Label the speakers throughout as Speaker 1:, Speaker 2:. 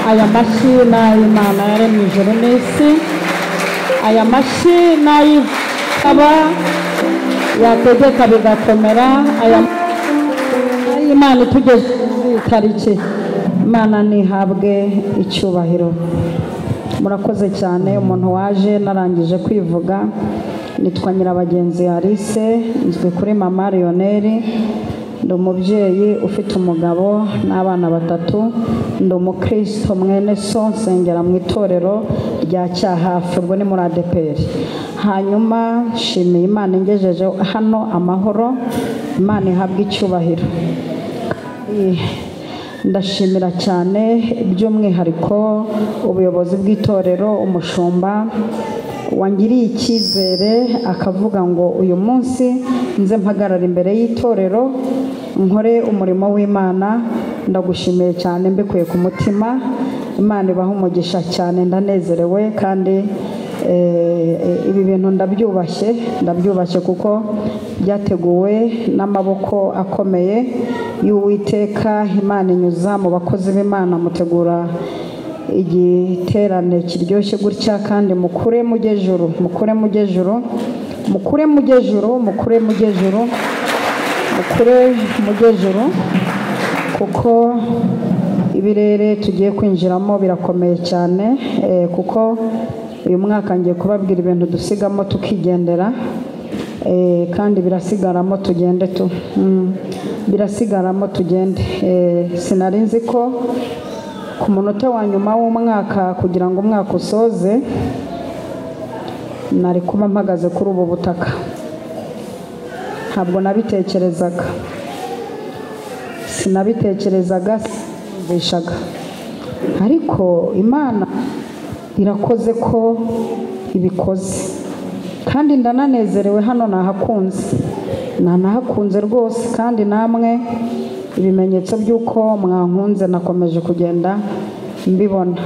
Speaker 1: aya mashina y'Imana yaremye ijuru n'isi, aya mashina y'ikaba yategeka bigakomera, aya Imana itugeze itariki. Imana nihabwe icyubahiro. Murakoze cyane. Umuntu waje narangije kwivuga, nitwa Nyirabagenzi Alice, nzwi kuri Mama Lionel. Ndi umubyeyi ufite umugabo n'abana 3. Ndi umukristo mwene so, nsengera mu itorero rya Cyahafi, ubwo ni muri ADPR. Hanyuma nshimiye Imana ingejeje hano amahoro. Imana ihabwe icyubahiro. Ndashimira cyane by'umwihariko ubuyobozi bw'itorero, umushumba wangiriye icyizere akavuga ngo uyu munsi nze mpagarara imbere y'itorero nkore umurimo w'Imana. Ndagushimiye cyane mbikuye ku mutima. Imana ibaha umugisha cyane, ndanezerewe kandi ibi bintu ndabyubashye kuko byateguwe n'amaboko akomeye y'Uwiteka. Imana inyuza mu bakozi b'Imana mutegura igiterane kiryoshye gutya, kandi mukure mujye juru kuko ibirere tugiye kwinjiramo birakomeye cyane, kuko uyu mwaka ngiye kubabwira ibintu dusigamo tukigendera, kandi birasigaramo tugende. Sinari nzi ko ku munota wa nyuma w'umwaka kugira ngo umwaka usoze nari kuba mpagaze kuri ubu butaka. Ntabwo nabitekerezaga, sinumvishaga, ariko Imana irakoze ko ibikoze, kandi ndananezerewe. Hano nahakunze rwose, kandi namwe ibimenyetso by'uko mwankunze nakomeje kugenda mbibona.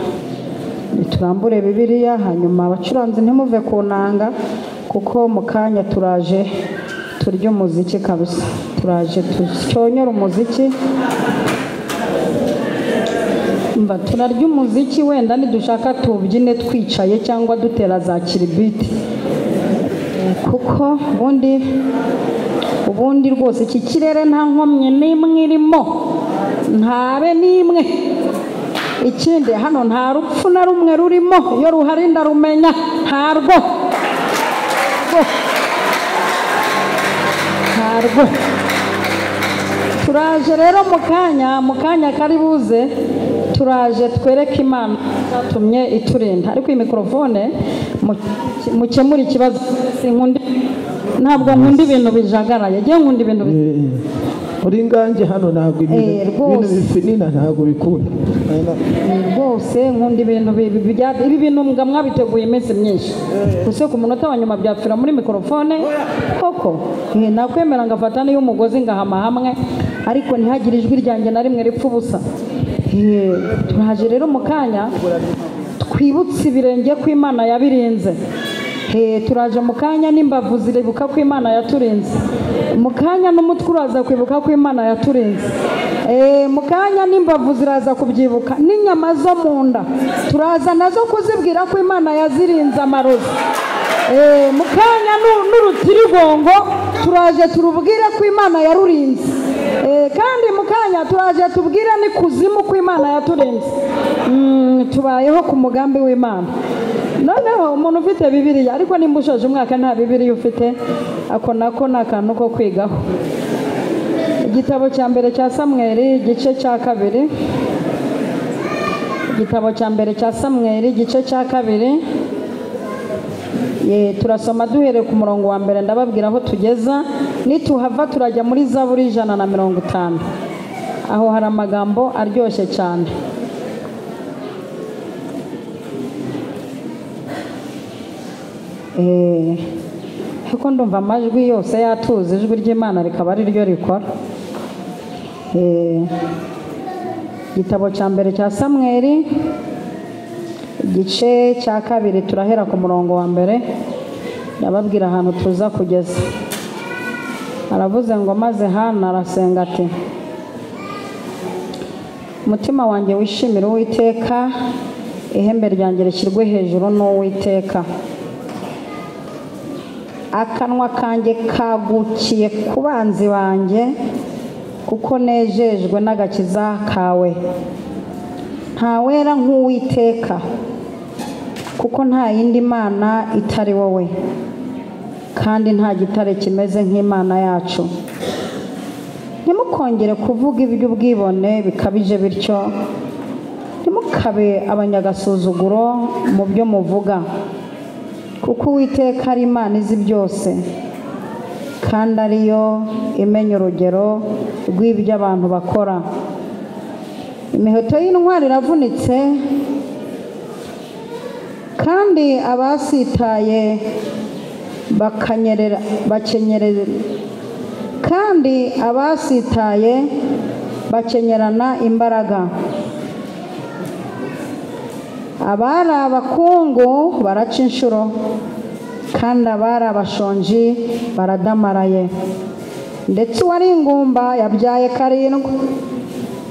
Speaker 1: Turambure Bibiliya, hanyuma abacuranzi ntimuve ku nanga, kuko mu kanya turaje turya umuziki kabisa, turaje tucyonyora umuziki. Turarya umuziki, wenda nidushaka tubyine twicaye cyangwa dutera za kiribiti, kuko ubundi rwose iki kirere nta nkomyi n'imwe irimo, ntabe n'imwe. Ikindi hano nta rupfu na rumwe rurimo, iyo ruhari ndarumenya, ntarwo. Turaje rero mu kanya kari buze, turaje twereke Imana yatumye iturinda. Ariko iyi mikrofone mukemura ikibazo. Ntabwo nkunda ibintu bijagaraye, ngiye nkunda ibintu
Speaker 2: uri ngange hano, ntabwo ibintu bifinina ntabwo bikunda
Speaker 1: rwose. Nkunda ibintu ibi bintu mwabiteguye iminsi myinshi, gusa ku munota wa nyuma byapfira muri mikrofone koko. Nakwemera ngafata n'iyo umugozi ngahama hamwe, ariko ntihagire ijwi ryanjye na rimwe ripfa ubusa. Turaje rero mu kanya twibutse ibirenge ko Imana yabirinze. Turaje mu kanya n'imbavu ziribuka ko Imana yaturinze. Mu kanya n'umutwe uraza kwibuka ko Imana yaturinze. Mu kanya n'imbavu ziraza kubyibuka, n'inyama zo mu nda turaza nazo kuzibwira ko Imana yazirinze amarozi. Mu kanya n'urutirigongo turaje turubwire ko Imana yarurinze. Kandi mu kanya turaje tubwire n'ikuzimu ko Imana yaturinze. Tubayeho ku mugambi w'Imana. Noneho umuntu ufite Bibiliya, ariko nimba ushoje umwaka nta Bibiliya ufite, ako nako ni akantu ko kwigaho. Igitabo cya mbere cya Samweli igice cya 2. Igitabo cya mbere cya Samweli igice cya 2. Turasoma duhere ku murongo wa mbere, ndababwira aho tugeza. Nituhava turajya muri Zaburi 150. Aho hari amagambo aryoshye cyane. Kuko ndumva amajwi yose yatuze, ijwi ry'Imana rikaba ari ryo rikora. Igitabo cya mbere cya Samweli igice cya 2, turahera ku murongo wa mbere, ndababwira ahantu tuza kugeza. Aravuze ngo maze Hana arasenga ati: umutima wanjye wishimira Uwiteka, ihembe ryanjye rishyirwe hejuru n'Uwiteka. Akanwa kanjye kagukiye ku banzi banjye, kuko nejejwe n'agakiza kawe. Nta wera nk'Uwiteka, kuko nta yindi mana itari wowe, kandi nta gitare kimeze nk'Imana yacu. Ntimukongere kuvuga iby'ubwibone bikabije bityo, ntimukabe abanyagasuzuguro mu byo muvuga, kuko Uwiteka ari Imana izi byose, kandi ariyo imenya urugero rw'ibyo abantu bakora. Imiheto y'intwari iravunitse, kandi abasitaye bakenyerana imbaraga. Abari abakungu baraca inshuro, kandi abari abashonji baradamaraye. Ndetse uwari ingumba yabyaye 7,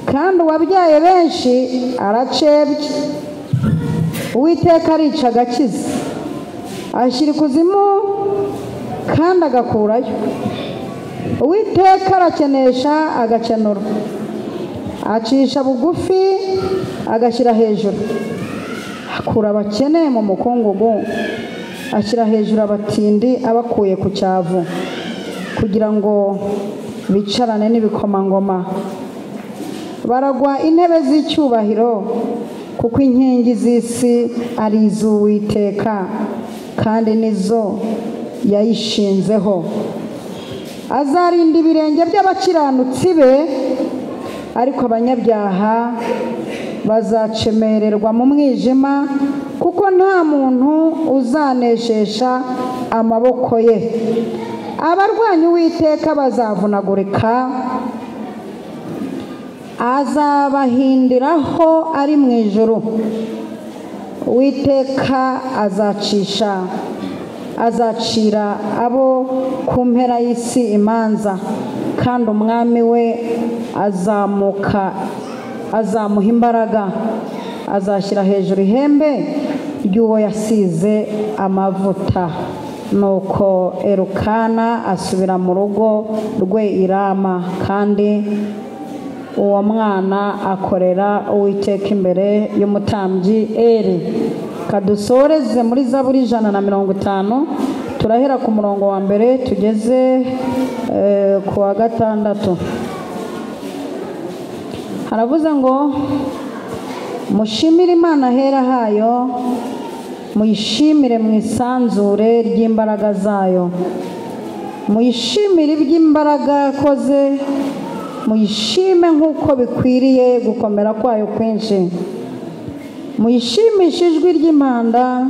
Speaker 1: kandi uwabyaye benshi aracebye. Uwiteka arica agakiza, ashyira ikuzimu kandi agakurayo. Uwiteka arakenesha agakenura, acisha bugufi agashyira hejuru. Akura abakene mu mukungugu, ashyira hejuru abatindi abakuye ku cyavu, kugira ngo bicarane n'ibikomangoma. Baragwa intebe z'icyubahiro, kuko inkingi z'isi ari iz'Uwiteka, kandi nizo yayishinzeho. Azarinda ibirenge by'abakiranutsi be, ariko abanyabyaha bazacemererwa mu mwijima, kuko nta muntu uzaneshesha amaboko ye. Abarwanya Uwiteka bazavunagurika, azabahindiraho ari mu ijuru. Uwiteka azacira abo ku mpera y'isi imanza, kandi umwami we azamuha imbaraga. Azashyira hejuru ihembe ry'uwo yasize amavuta. Nuko Elukana asubira mu rugo rwe i Rama, kandi uwo mwana akorera Uwiteka imbere y'umutambyi Eli. Kadusoreze muri Zaburi 150, turahera ku murongo wa mbere tugeze ku wa 6. Haravuze ngo, mushimire Imana hera hayo, muyishimire mu isanzure ry'imbaraga zayo. Muyishimire iby'imbaraga yakoze, muyishime nk'uko bikwiriye gukomera kwayo kwinshi. Muyishimishe ijwi ry'impanda,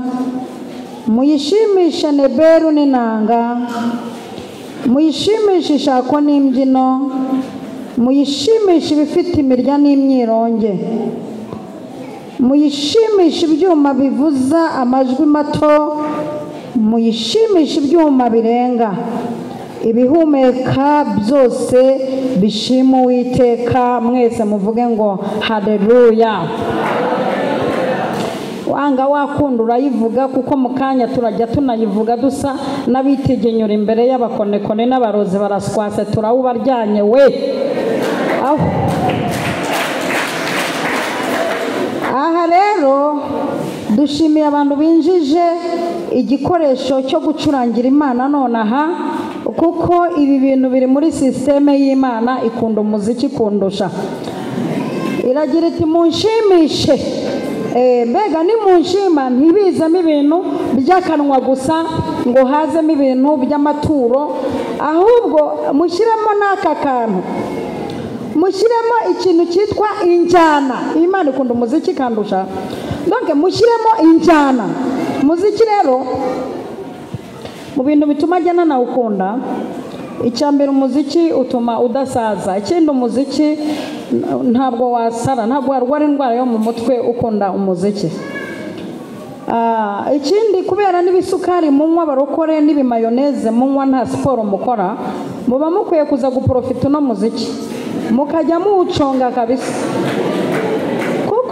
Speaker 1: muyishimishe neberu n'inanga, muyishimishe ishako n'imbyino, muyishimishe ibifite imirya n'imyironge, muyishimishe ibyuma bivuza amajwi mato, muyishimishe ibyuma birenga. Ibihumeka byose bishima Uwiteka. Mwese muvuge ngo haleluya. Wanga wakunda urayivuga, kuko mu kanya turajya tunayivuga dusa n'abitegenyura imbere y'abakonekone n'abarozi baraswase turawubaryanye we. Aha rero dushimiye abantu binjije igikoresho cyo gucurangira Imana nonaha, kuko ibi bintu biri muri systeme y'Imana. Ikunda umuziki kundusha, iragira iti munshimishe. Mbega ni munshima, ntibizemo ibintu by'akanwa gusa ngo hazemo ibintu by'amaturo, ahubwo mushyiremo n'aka kantu, mushyiremo ikintu cyitwa injyana. Imana ikunda umuziki kandusha, donc mushyiremo injyana. Muziki rero mu bintu bituma ajyana na ukunda, icyambere umuziki utuma udasaza. Ikindi umuziki ntabwo wasara, ntabwo warwara indwara yo mu mutwe ukunda umuziki. Ikindi kubera n'ibisukari munywa barokore n'ibimayoneze munywa nta siporo mukora, muba mukwiye kuza guprofita no muziki mukajya muwuconga kabisa.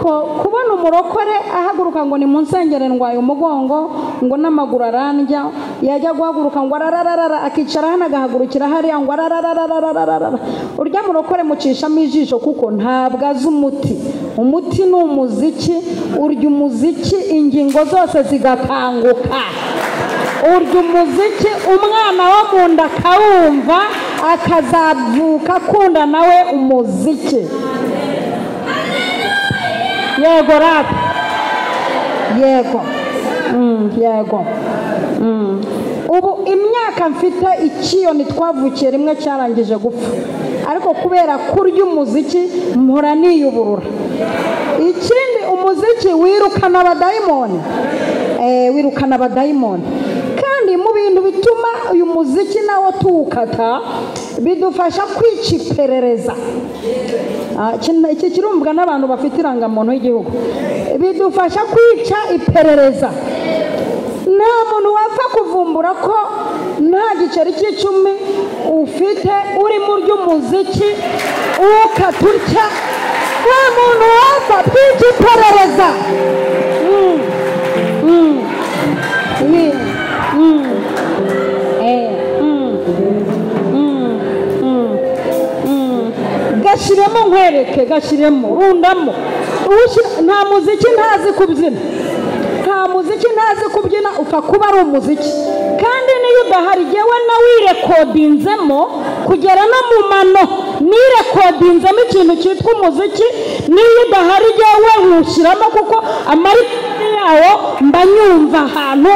Speaker 1: kuko kubona umurokore ahaguruka ngo ni mu nsengero ndwaye umugongo ngo n'amaguru arandya, yajya guhaguruka ngo arararara akicara hano agahagurukira hariya ngo ararararararara, urya murokore mucishamo ijisho kuko ntabwo azi umuti. Umuti ni umuziki, urya umuziki ingingo zose zigakanguka, urya umuziki umwana wo mu nda akawumva akazavuka akunda nawe umuziki. Yego rata, yego, yego. Ubu imyaka mfite ikiyoni twavukiye rimwe cyarangije gupfa, ariko kubera kurya umuziki mpora niyuburura. Ikindi umuziki wirukana abadayimoni, wirukana abadayimoni. Kandi mu bintu bituma uyu muziki nawo tuwukata bidufasha kwica iperereza. Iki kirumbwa n'abantu bafite irangamuntu y'igihugu, bidufasha kwica iperereza. Nta muntu wapfa kuvumbura ko nta giceri cy'icumi ufite uri mu ry'umuziki ukaturya. Nta muntu wapfa kwica iperereza. Gashiremo nkwereke, gashiremo, rundamo. Nta muziki ntazi kubyina, nta muziki ntazi kubyina upfa kuba ari umuziki. Kandi niyo udahari jyewe nawirekodinzemo kugera no mu mano nirekodinzemo ikintu cyitwa umuziki. Niyo udahari jyewe nkushyiramo kuko amarikari yawo mba nyumva ahantu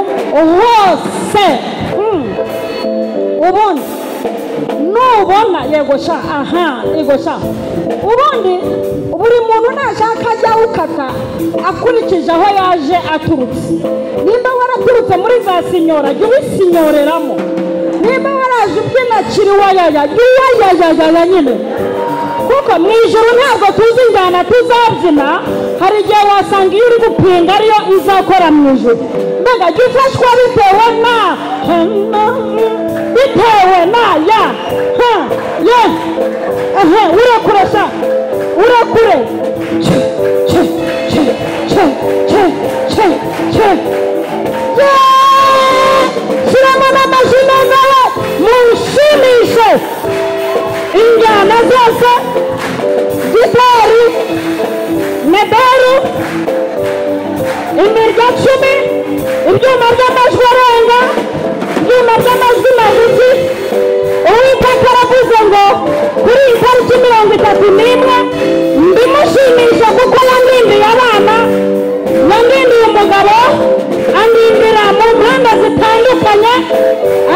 Speaker 1: hose. Ubundi nubona yego sha, aha yego sha, ubundi buri muntu nashaka ajya ukata akurikije aho yaje aturutse. Nimba waraturutse muri za sinyora jya ubisinyoreramo, nimba waraje ubyina kiriwayaya jya uwayayaya nyine, kuko mu ijoro ntabwo tuzi injyana tuzabyina. Hari igihe wasanga iyo uri gupinga ariyo izakora mu ijoro. Mbega jya ufashwa bitewe na ya urakurasa, urakure shyiramo n'amazina nawe mushimishe injyana zose, gitari, medaru, imirya 10, ibyuma by'amajwi arenga, ibyuma by'amajwi magufi. Uwiteka aravuze ngo kuri iyi tariki 31 ndimushimisha kuko yandindiye abana, yandindiye umugabo, andindira mu mpande zitandukanye,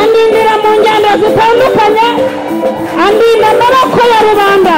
Speaker 1: andindira mu ngendo zitandukanye, andinda amaboko ya rubanda.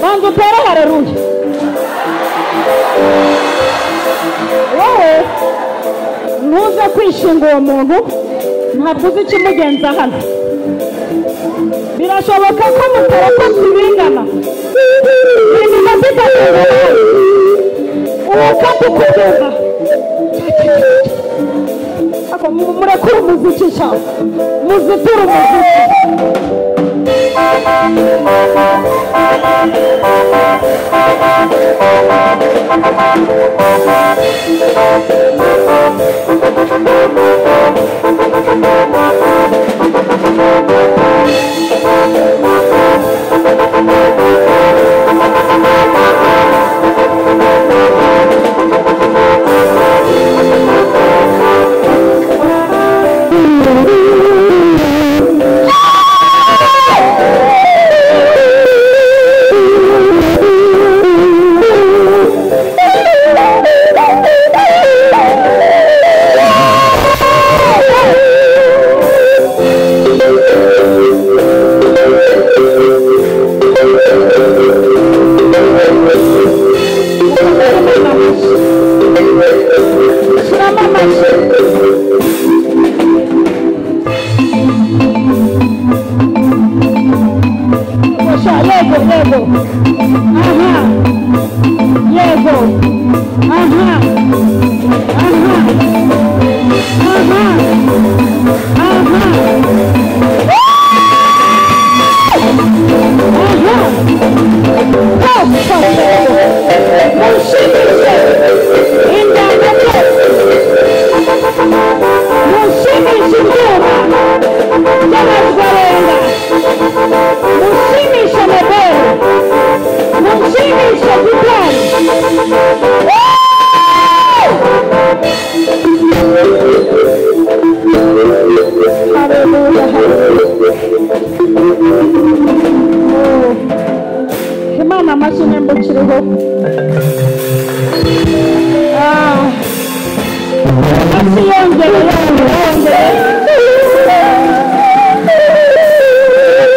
Speaker 1: Bantu tere haleluya. Wowe ntuze kwishinga uwo muntu, ntabwo uzi ikimugenza hano. Birashoboka ko mutareka kubingana ibintu bidakunda ukati kugeza ako murekure umuziki sha, muziture umuziki.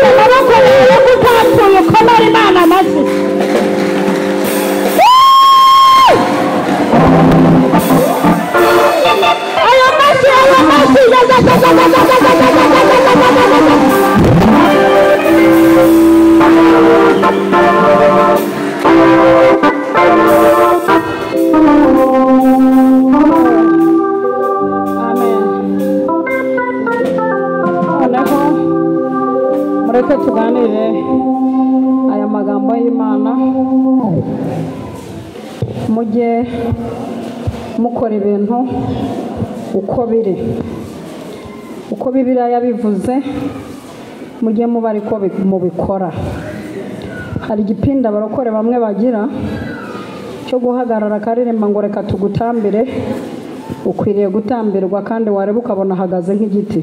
Speaker 1: amaboko yawe gutatuye ukomere Imana amashyi. Ayo mashyi mureke tuganire aya magambo y'Imana, mujye mukora ibintu uko biri, uko Bibiliya yabivuze, mujye muba ariko mubikora. Hari igipinda abarokore bamwe bagira cyo guhagarara akaririmba ngo reka tugutambire. Ukwiriye gutambirwa kandi wareba ukabona ahagaze nk'igiti.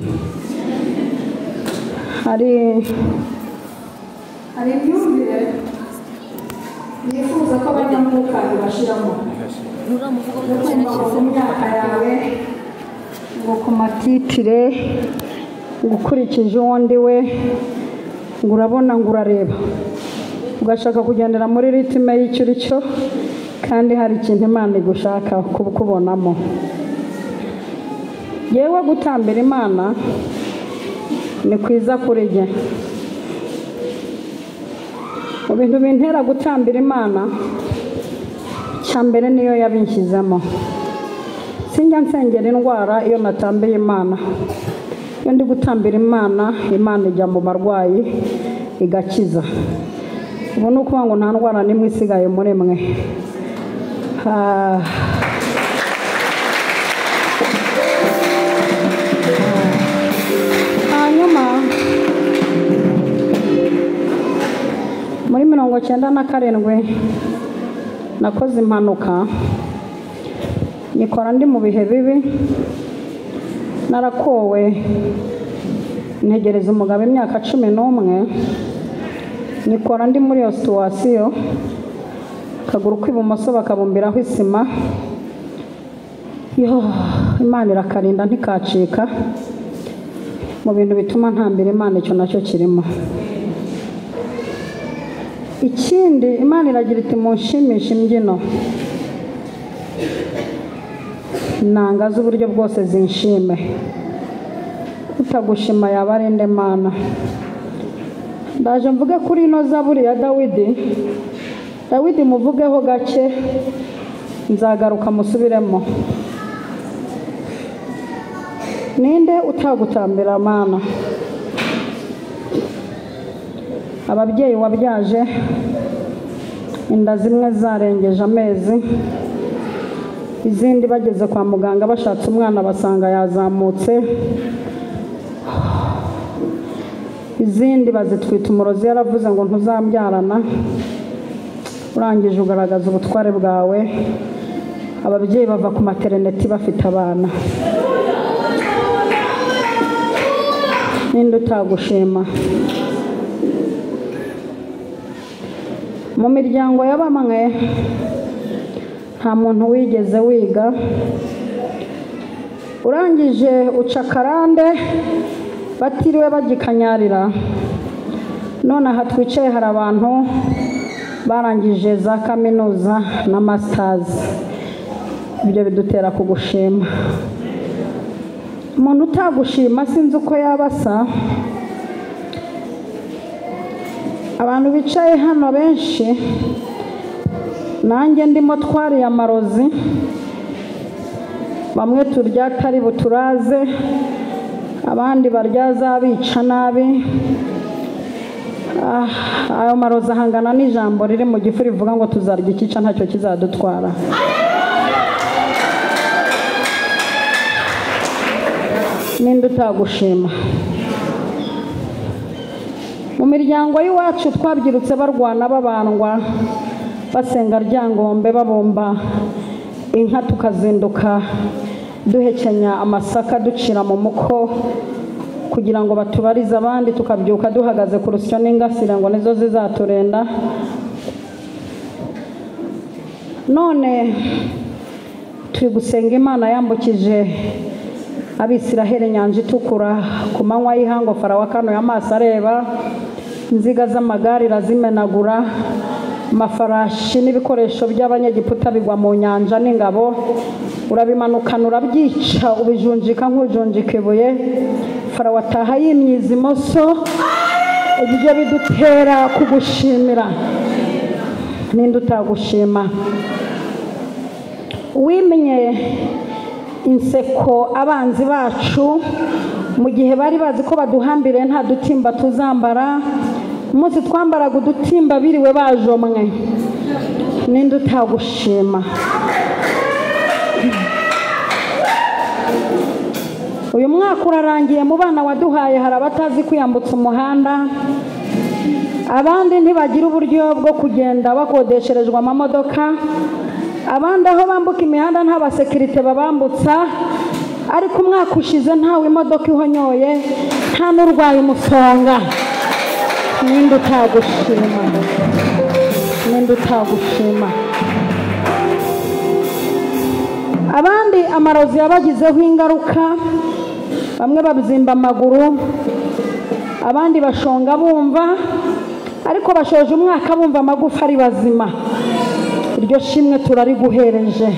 Speaker 1: Hari imyumvire nifuza ko abanyamwuka bashiramo mu myaka yawe, ngo ku matitire, ngo ukurikije uwo ndi we, ngo urabona, ngo urareba, ugashaka kugendera muri ritime y'icyo uri cyo, kandi hari ikintu Imana igushaka kubonamo. Yewe gutambira Imana ni kwiza kuri jye. Mu bintu bintera gutambira Imana, cyambere niyo yabinshyizemo. Sinjya nsengera indwara iyo natambiye Imana. Iyo ndi gutambira Imana, Imana ijya mu barwayi igakiza. Ubu ni ukuvuga ngo nta ndwara n'imwe isigaye muri mwe. Hanyuma muri 97 nakoze impanuka, nikora ndi mu bihe bibi, narakowe, ntegereza umugabo imyaka 11, nikora ndi muri iyo situwasiyo, akaguru k'ibumoso bakabumbiraho isima, Imana irakarinda ntikacika. Mu bintu bituma ntambira Imana icyo nacyo kirimo. Ikindi, Imana iragira iti munshimisha imbyino, nanga z'uburyo bwose zinshime. Utagushima yaba ari nde Mana? Ndaje mvuge kuri ino zaburi ya Dawidi muvugeho gake, nzagaruka musubiremo. Ninde utagutambira Mana? Ababyeyi wabyaje, inda zimwe zarengeje amezi, izindi bageze kwa muganga bashatse umwana basanga yazamutse, izindi bazitwita umurozi yaravuze ngo ntuzambyarana, urangije ugaragaza ubutware bwawe. Ababyeyi bava ku maternity bafite abana. Ninde utagushima? Mu miryango y'abamwe nta muntu wigeze wiga, urangije uca karande batiriwe bagikanyarira. None aha twicaye hari abantu barangije za kaminuza na masters. Ibyo bidutera kugushima. Umuntu utagushima sinzi uko yabasa. Abantu bicaye hano benshi, nanjye ndimo twariye amarozi, bamwe turya atari buturaze, abandi barya zabica nabi. Ayo marozi ahangana n'ijambo riri mu gifu rivuga ngo tuzarya ikica ntacyo kizadutwara. Ninde utagushima? Mu miryango y'iwacu twabyirutse barwana babandwa, basenga ryangombe, babomba inka, tukazinduka duhekenya amasaka ducira mu muko kugira ngo batubarize abandi, tukabyuka duhagaze ku rusyo n'ingasire ngo nizo zizaturenda. None turi gusenga Imana yambukije Abisiraheli inyanja itukura ku manywa y'ihango Farawo akanuye amaso areba inziga z'amagare irazimenagura amafarashi n'ibikoresho by'abanyegiputa bigwa mu nyanja n'ingabo urabimanukana urabyica ubijunjika nk'ujunjika ibuye Farawo ataha yimyiza imoso ibyo bidutera kugushimira ninde utagushima wimye inseko abanzi bacu mu gihe bari bazi ko baduhambire nta dutimba tuzambara umunsi twambaraga udutimba biriwe bajomwe ninde utagushima uyu mwaka urarangiye mu bana waduhaye hari abatazi kwiyambutsa umuhanda abandi ntibagira uburyo bwo kugenda bakodesherejwe amamodoka abandi aho bambuka imihanda nta basekirite babambutsa ariko umwaka ushize ntawe imodoka ihonyoye nta n'urwaye umusonga ninde utagushima ninde utagushima abandi amarozi yabagizeho ingaruka bamwe babizimba amaguru abandi bashonga bumva ariko bashoje umwaka bumva amagufa ari bazima iryo shimwe turariguhereje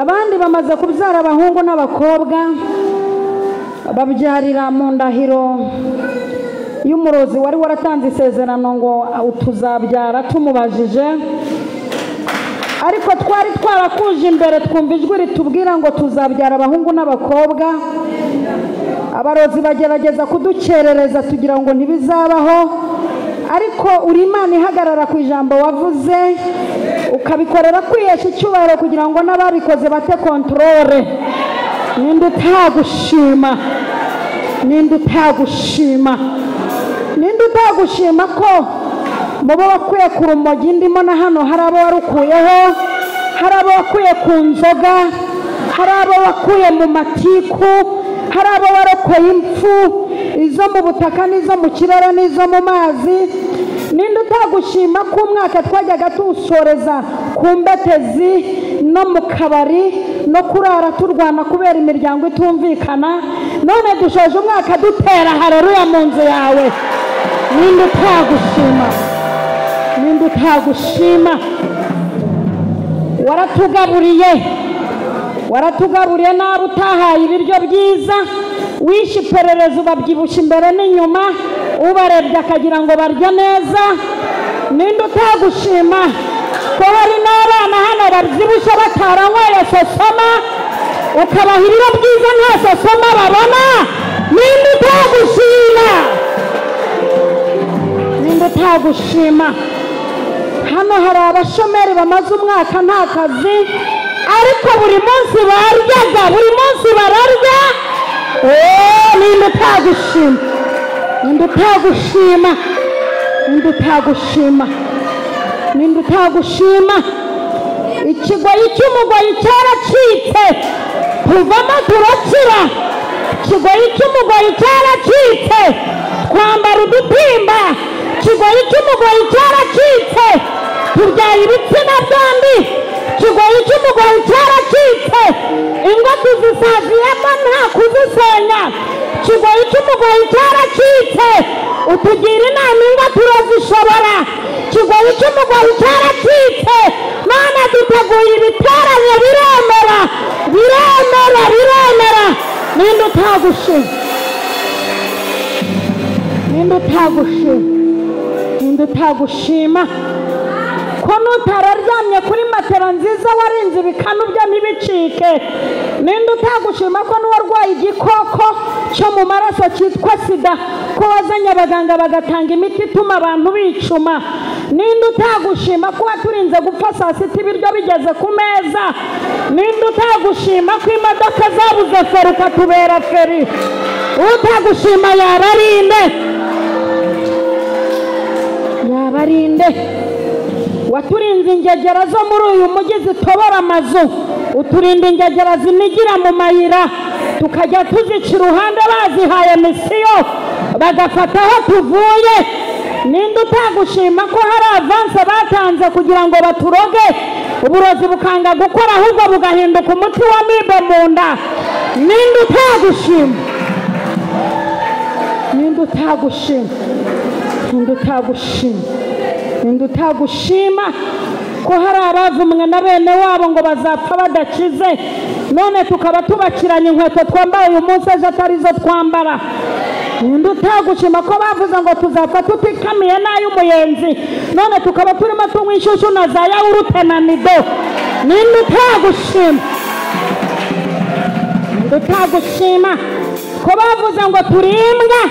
Speaker 1: abandi bamaze kubyara abahungu n'abakobwa babyarira mu ndahiro y'umurozi wari waratanze isezerano ngo tuzabyara tumubajije ariko twari twarakuje imbere twumva ijwi ritubwira ngo tuzabyara abahungu n'abakobwa abarozi bagerageza kudukerereza tugira ngo ntibizabaho ariko uri Imana ihagarara ku ijambo wavuze ukabikorera kwihesha icyubahiro kugira ngo n'ababikoze bate kontrole ninde utagushima ninde utagushima ninde utagushima ko mubo wakuye ku rumogi ndimo na hano hari abo warukuyeho hari abo wakuye ku nzoga hari abo wakuye mu matiku hari abo warokoye impfu izo mu butaka n'izo mu kirere n'izo mu mazi ninde utagushima ko umwaka twajyaga tuwusoreza ku mbetezi no mu kabari no kurara turwana kubera imiryango itumvikana none dushoje umwaka dutera haleluya mu nzu yawe ninde utagushima ninde utagushima waratugaburiye nabi utahaye ibiryo byiza wishe iperereza ubabyibushye imbere n'inyuma ubarebye akagira ngo barya neza ninde utagushima ko hari n'abana hano babyibushye bataranyweye sosoma ukabaha ibiro byiza nta sosoma babona ninde utagushima ninde utagushima hano hari abashomeri bamaze umwaka nta kazi ariko buri munsi baryaga buri munsi bararya ninde utagushima ninde utagushima ninde utagushima ninde utagushima ikigoyi cy'umugoyi cyaracitse tuvamo turakira ikigoyi cy'umugoyi cyaracitse twambara udutimba ikigoyi cy'umugoyi cyaracitse turyaye ibitsina byombi ikigoyi cy'umugoyi cyaracitse ingo tuzisaziyemo nta kuzisenya ikigoyi cy'umugoyi cyaracitse utugira inama ingo turazishobora ikigoyi cy'umugoyi cyaracitse none duteguye ibiterane biremera ninde utagushima ninde utagushima ninde utagushima ko nutararyamye kuri matera nziza warinze ibikanu byo ntibicike ninde utagushima ko n'uwarwaye igikoko cyo mu maraso cyitwa sida ko wazanye abaganga bagatanga imiti ituma abantu bicuma ninde utagushima ko waturinze gupfa saa sita ibiryo bigeze ku meza ninde utagushima ko imodoka zabuze feri ukatubera feri utagushima yabarinde waturinze ingegera zo muri uyu mujyi zitobora amazu uturinda ingegera zinigira mu mayira tukajya tuzica iruhande bazihaye misiyo bagafata aho tuvuye ninde utagushima ko hari avanse batanze kugira ngo baturoge uburozi bukanga gukora ahubwo bugahinduka umuti wa mibe mu nda? Ninde utagushima? Ninde utagushima? Ninde utagushima? Ninde utagushima ko hari abavumwe na bene wabo ngo bazapfa badakize, none tukaba tubakiranye inkweto twambaye uyu munsi ejo atari zo twambara? Ninde utagushima ko bavuze ngo tuzapfa tutikamiye n'ay'umuyenzi, none tukaba turimo tunywa inshyushyu na za yawurute na nido? Ninde utagushima? Ninde utagushima ko bavuze ngo turi imbwa,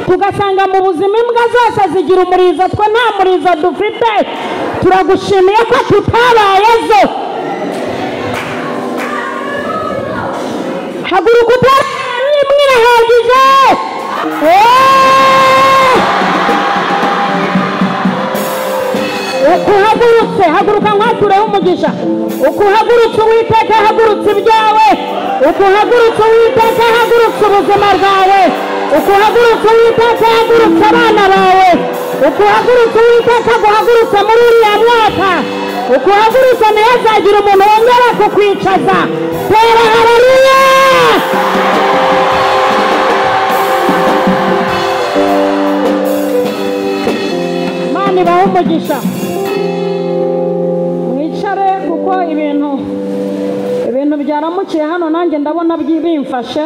Speaker 1: tugasanga mu buzima imbwa zose zigira umurizo, twe nta murizo dufite? Turagushimiye ko tutabayezo. Haguruka utari imwe irahagije. Ukuhagurutse haguruka nkwature umugisha. Ukuhagurutse Uwiteka hagurutse ibyawe. Ukuhagurutse Uwiteka hagurutse ubuzima bwawe. Ukuhagurutse Uwiteka hagurutse abana bawe. Ukuhagurutse Uwiteka guhagurutse muri uriya mwaka. Ukuhagurutse ntihazagira umuntu wongera kukwicaza. Tera haleluya. Mani bahe umugisha. Mwicare kuko ibintu byaramukiye hano, nanjye ndabona bimfashe,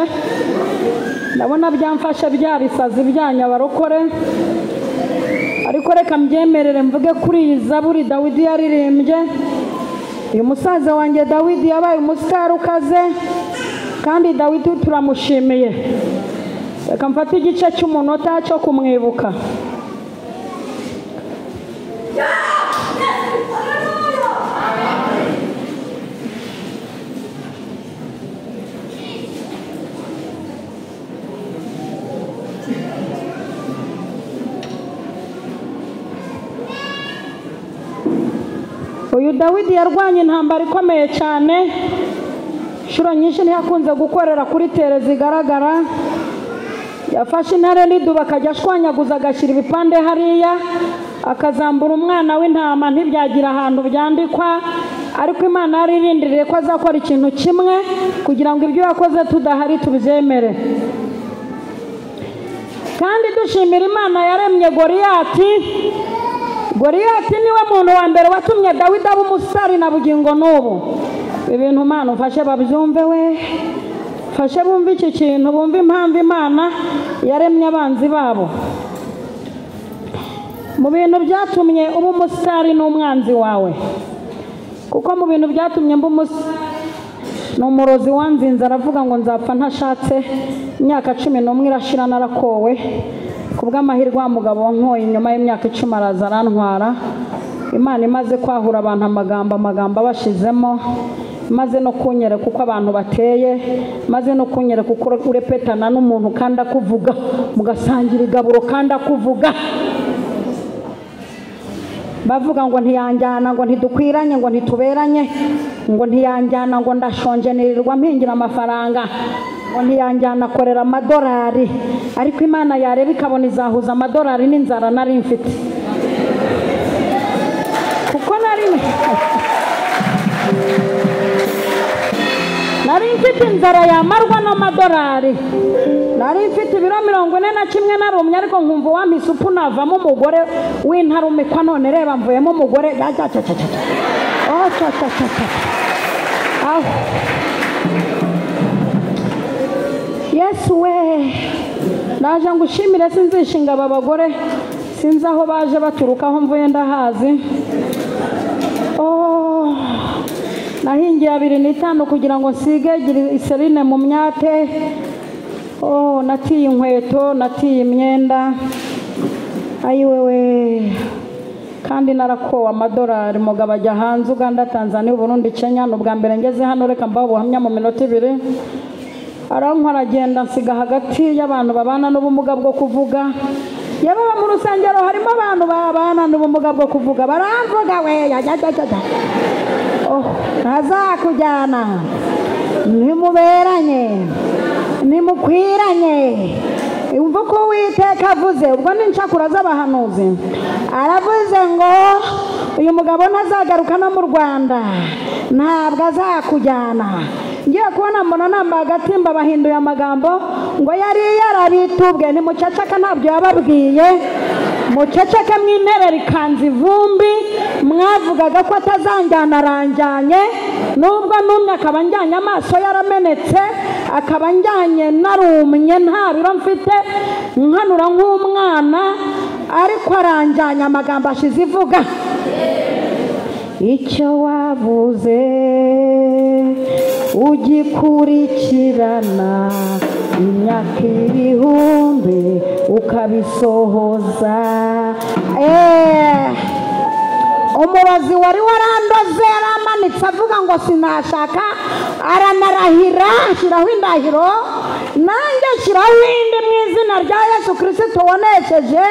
Speaker 1: ndabona byamfashe bya bisazi byanyabarokore. Ariko reka mbyemerere mvuge kuri iyi zaburi Dawidi yaririmbye. Uyu musaza wanjye Dawidi yabaye umusitari ukaze, kandi Dawidi turamushimiye. Reka mfate igice cy'umunota cyo kumwibuka. Uyu Dawidi yarwanye intambara ikomeye cyane, inshuro nyinshi ntiyakunze gukorera kuri tere zigaragara. Yafashe intare n'iduba akajya ashwanyaguza agashyira ibipande hariya, akazambura umwana w'intama, ntibyagira ahantu byandikwa. Ariko Imana yari irindiriye ko azakora ikintu kimwe kugira ngo ibyo yakoze tudahari tubyemere. Kandi dushimira Imana yaremye Goliyati. Goliyati niwe muntu wa mbere watumye Dawidi aba umusitari na bugingo n'ubu. Ibintu Imana ufashe babyumve we, fashe bumve iki kintu, bumve impamvu Imana yaremye abanzi babo. Mu bintu byatumye uba umusitari n'umwanzi wawe, kuko mu bintu byatumye mba umusitari ni umurozi wanzinze, aravuga ngo nzapfa ntashatse. Imyaka 11 irashira narakowe. Kubw'amahirwe wa mugabo wankoye inyuma y'imyaka 10 araza arantwara. Imana imaze kwahura abantu amagambo abashizemo, maze no kunyereka uko abantu bateye, maze no kunyereka uko urepetana n'umuntu kandi akuvuga, mugasangira igaburo kandi akuvuga. Bavuga ngo ntiyanjyana, ngo ntidukwiranye, ngo ntituberanye, ngo ntiyanjyana, ngo ndashonje nirirwa mpingira amafaranga, ngo ntiyanjyana akorera amadolari. Ariko Imana yareba ikabona izahuza amadolari n'inzara nari mfite, kuko nari mfite inzara yamarwa n'amadolari. Nari mfite ibiro 41 narumye, ariko nkumva uwampise upfu navamo umugore w'intarumikwa. None reba mvuyemo umugore. Yesu we, naje ngushimire. Sinzishinga aba bagore, sinzi aho baje baturuka, aho mvuye ndahazi. Nahingiye 2.5 kugira ngo nsige iserine mu myate. Natiye inkweto, natiye imyenda. Ayiwewe, kandi narakowe amadolari. Mugabo ajya hanze, Uganda, Tanzania, Burundi, Kenya. N'ubwa mbere ngeze hano, reka mbaho ubuhamya mu minota 2. Arankora agenda nsiga hagati y'abantu babana n'ubumuga bwo kuvuga. Yaba mu rusengero harimo abantu babana n'ubumuga bwo kuvuga, baramvuga we ntazakujyana, ntimuberanye, ntimukwiranye, umva ko Uwiteka avuze, ubwo ni incakura z'abahanuzi, aravuze ngo uyu mugabo ntazagaruka no mu Rwanda, ntabwo azakujyana. Ngiye kubona mbona nambaye agatimba bahinduye amagambo ngo yari yarabitubwe, ni muceceka ntabyo yababwiye, muceceke mw'intebe rikanze ivumbi, mwavugaga ko atazanjyana aranjyanye, nubwo numye akaba njyanye amaso yaramenetse, akaba njyanye narumye nta biro mfite nkanura nk'umwana, ariko aranjyanye amagambo ashize ivuga. Icyo wavuze ugikurikirana imyaka ibihumbi ukabisohoza. Umurozi wari warandoze yaramanitse avuga ngo sinashaka, aranarahira ashyiraho indahiro, nanjye ashyiraho indi mu izina rya Yesu Kristo wonesheje.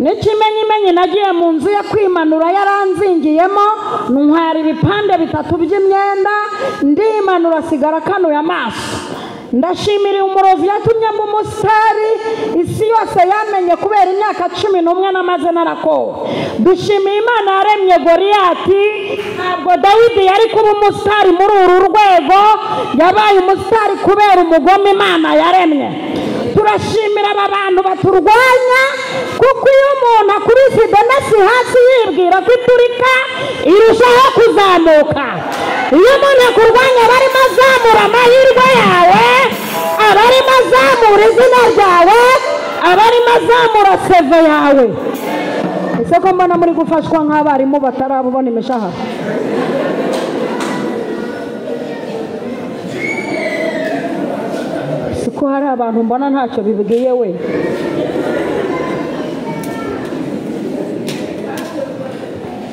Speaker 1: N'ikimenyimenyi nagiye mu nzu yo kwimanura yaranzingiyemo, ntwara ibipande 3 by'imyenda, ndimanura asigara kanuye amaso. Ndashimira umurozi yatumye mu musitari, isi yose yamenye kubera imyaka 11 namaze narakowe. Dushimiye Imana yaremye Goliyati, ntabwo Dawidi yari kuba umusitari muri uru rwego, yabaye umusitari kubera umugome Imana yaremye. Turashimira aba bantu baturwanya, kuko iyo umuntu akubise idenesi hasi yibwira ko iturika irushaho kuzamuka. Iyo umuntu akurwanya barimo azamura amahirwe yawe, abarimo azamura izina ryawe, abarimo azamura seve yawe. Ese ko mbona muri gufashwa nk'abarimu batarabona imishahara? Siko hari abantu mbona ntacyo bibwiye we.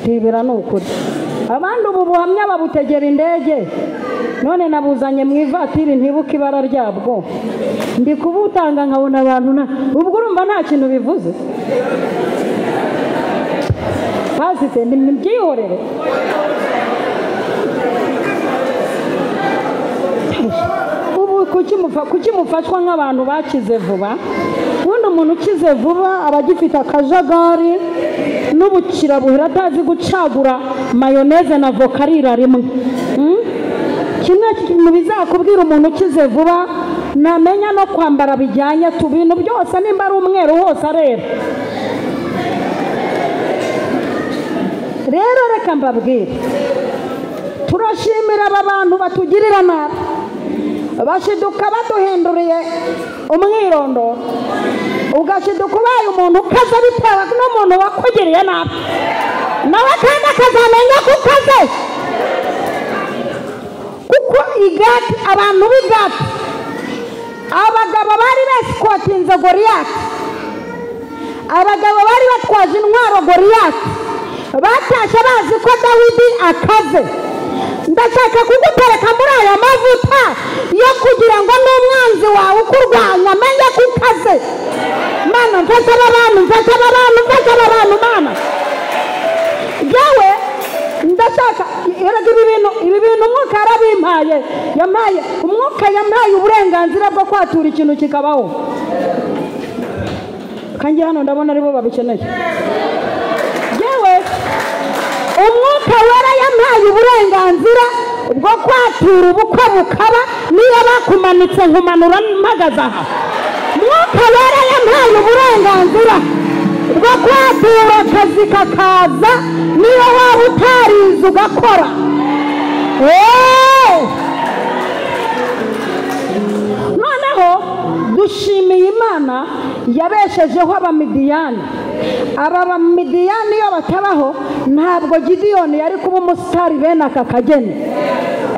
Speaker 1: Tebera n'ukuri. Abandi ubu buhamya babutegera indege, none nabuzanye mu ivatiri ntibuka ibara ryabwo, ndi kubutanga nkabona abantu ubwo urumva nta kintu bivuze. Pasite nimbyihorere. Ubu kuki mufashwa nk'abantu bakize vuba? Ubundi umuntu ukize vuba aba agifite akajagari n'ubukira buhera, atazi gucagura mayoneze na vokarira rimwe. Kimwe mu bizakubwira umuntu ukize vuba, namenya no kwambara bijyanye, ibintu byose nimba ari umweru hose areba. Rero reka mbabwire, turashimira aba bantu batugirira nabi, bashiduka baduhinduriye umwirondoro, ugashiduka ubaye umuntu ukaze bitewe n'umuntu wakugiriye nabi, nawe kandi akazamenya ko ukaze. Kuko igati, abantu b'igati, abagabo bari basikotinze Goliyati, abagabo bari batwaje intwaro Goliyati, batashe bazi ko Dawidi akaze. Ndashaka kugutereka muri aya mavuta yo kugira ngo n'umwanzi wawe ukurwanya amenye ko ukaze. Mana mfasha abantu, mfasha abantu, mfasha abantu Mana. Yewe ndashaka ibi bintu umwuka yarabimpaye, umwuka yampaye uburenganzira bwo kwatura ikintu kikabaho. Kandi hano ndabona aribo babikeneye. Yewe umwuka wera yampaye uburenganzira bwo kwatura ubukwe bukaba, niyo bakumanitse nkumanura mpagaze aha. Umwuka wera yampaye uburenganzira bwo kwatura akazi kakaza, niyo waba utarize ugakora. Noneho dushimiye Imana yabeshejeho Abamidiyani. Aba Bamidiyani iyo batabaho, ntabwo Gidiyoni yari kuba umusitari bene aka kageni.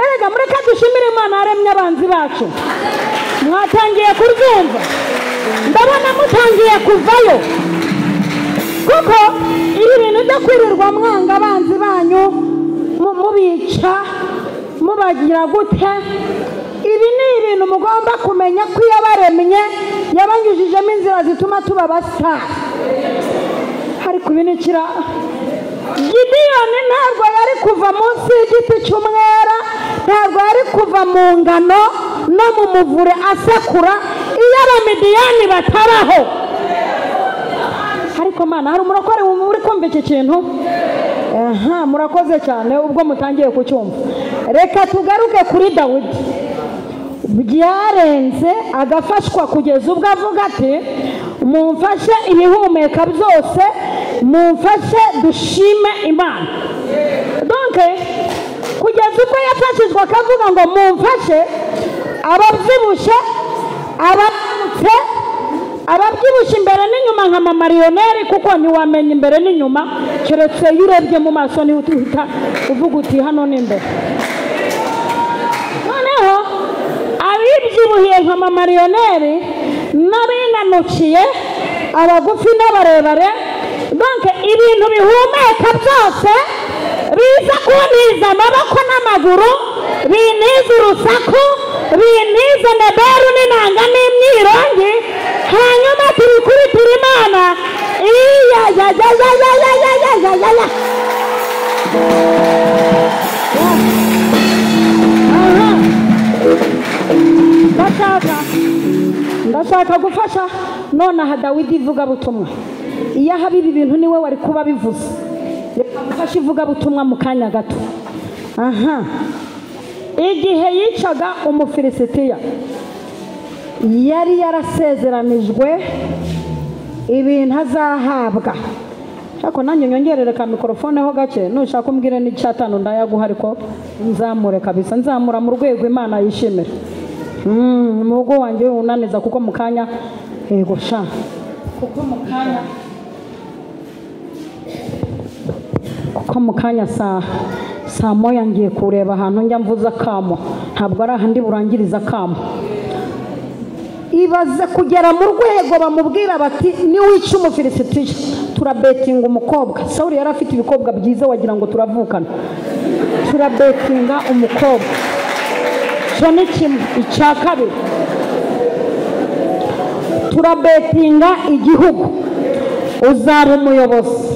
Speaker 1: Erega mureka dushimire Imana yaremye abanzi bacu. Mwatangiye kuryumva, ndabona mutangiye kuvayo, kuko ibi bintu byo kwirirwa mwanga abanzi banyu, mubica, mubagira gute, ibi ni ibintu mugomba kumenya ko iyo baremye yabanyujijemo inzira zituma tuba abasitari. Hari kubinikira Gidiyoni ntabwo yari kuva munsi y'igiti cy'umwera, ntabwo yari kuva mu ngano no mu muvure asekura. Iyo n'abamidiyani bataraho. Ariko mana hari umurokore muri kumva iki kintu? Aha, murakoze cyane ubwo mutangiye kucyumva. Reka tugaruke kuri Dawidi. Byarenze agafashwa kugeza ubwo avuga ati mumfashe ibihumeka byose, mumfashe dushime Imana. Donc kugeza ubwo yafashijwe akavuga ngo mumfashe ababyibushe, abatse, ababyibushye imbere n'inyuma nka mamariyoneri, kuko ntiwamenya imbere n'inyuma keretse iyo urebye mu maso niho uhita uvuga uti hano ni imbere. Noneho abibyibuhiye nka mamariyoneri n'abinanukiye, abagufi n'abarebare, donc ibintu bihumeka byose biza kuntiza amaboko n'amaguru, bintiza urusaku, bintiza neberu n'inanga n'imyirongi, hanyuma tubikubitira Imana. Ndashaka gufasha nonaha Dawidi ivugabutumwa. Iyo haba ibi bintu niwe wari kuba bivuze. Reka gufasha ivugabutumwa mu kanya gato. Igihe yicaga Umufilisitiya yari yarasezeranijwe ibintu azahabwa. Ariko nanjye nyongerere ka mikrofone ho gake, nushaka umbwire n'icyatanu ndayaguha, ariko nzamure kabisa, nzamura mu rwego Imana yishimira. Mugo wanjye unaniza kuko mukanya yego sha, kuko mukanya saa moya ngiye kureba ahantu njya mvuza kamo, ntabwo ari ahandi burangiriza kamo. Ibaze kugera mu rwego bamubwira bati niwica Umufilisitiya turabetinga umukobwa. Sawuli yari afite ibikobwa byiza wagira ngo turavukana. Turabetinga umukobwa. Cyo ni kimwe. Icya kabiri, turabetinga igihugu, uzaba umuyobozi.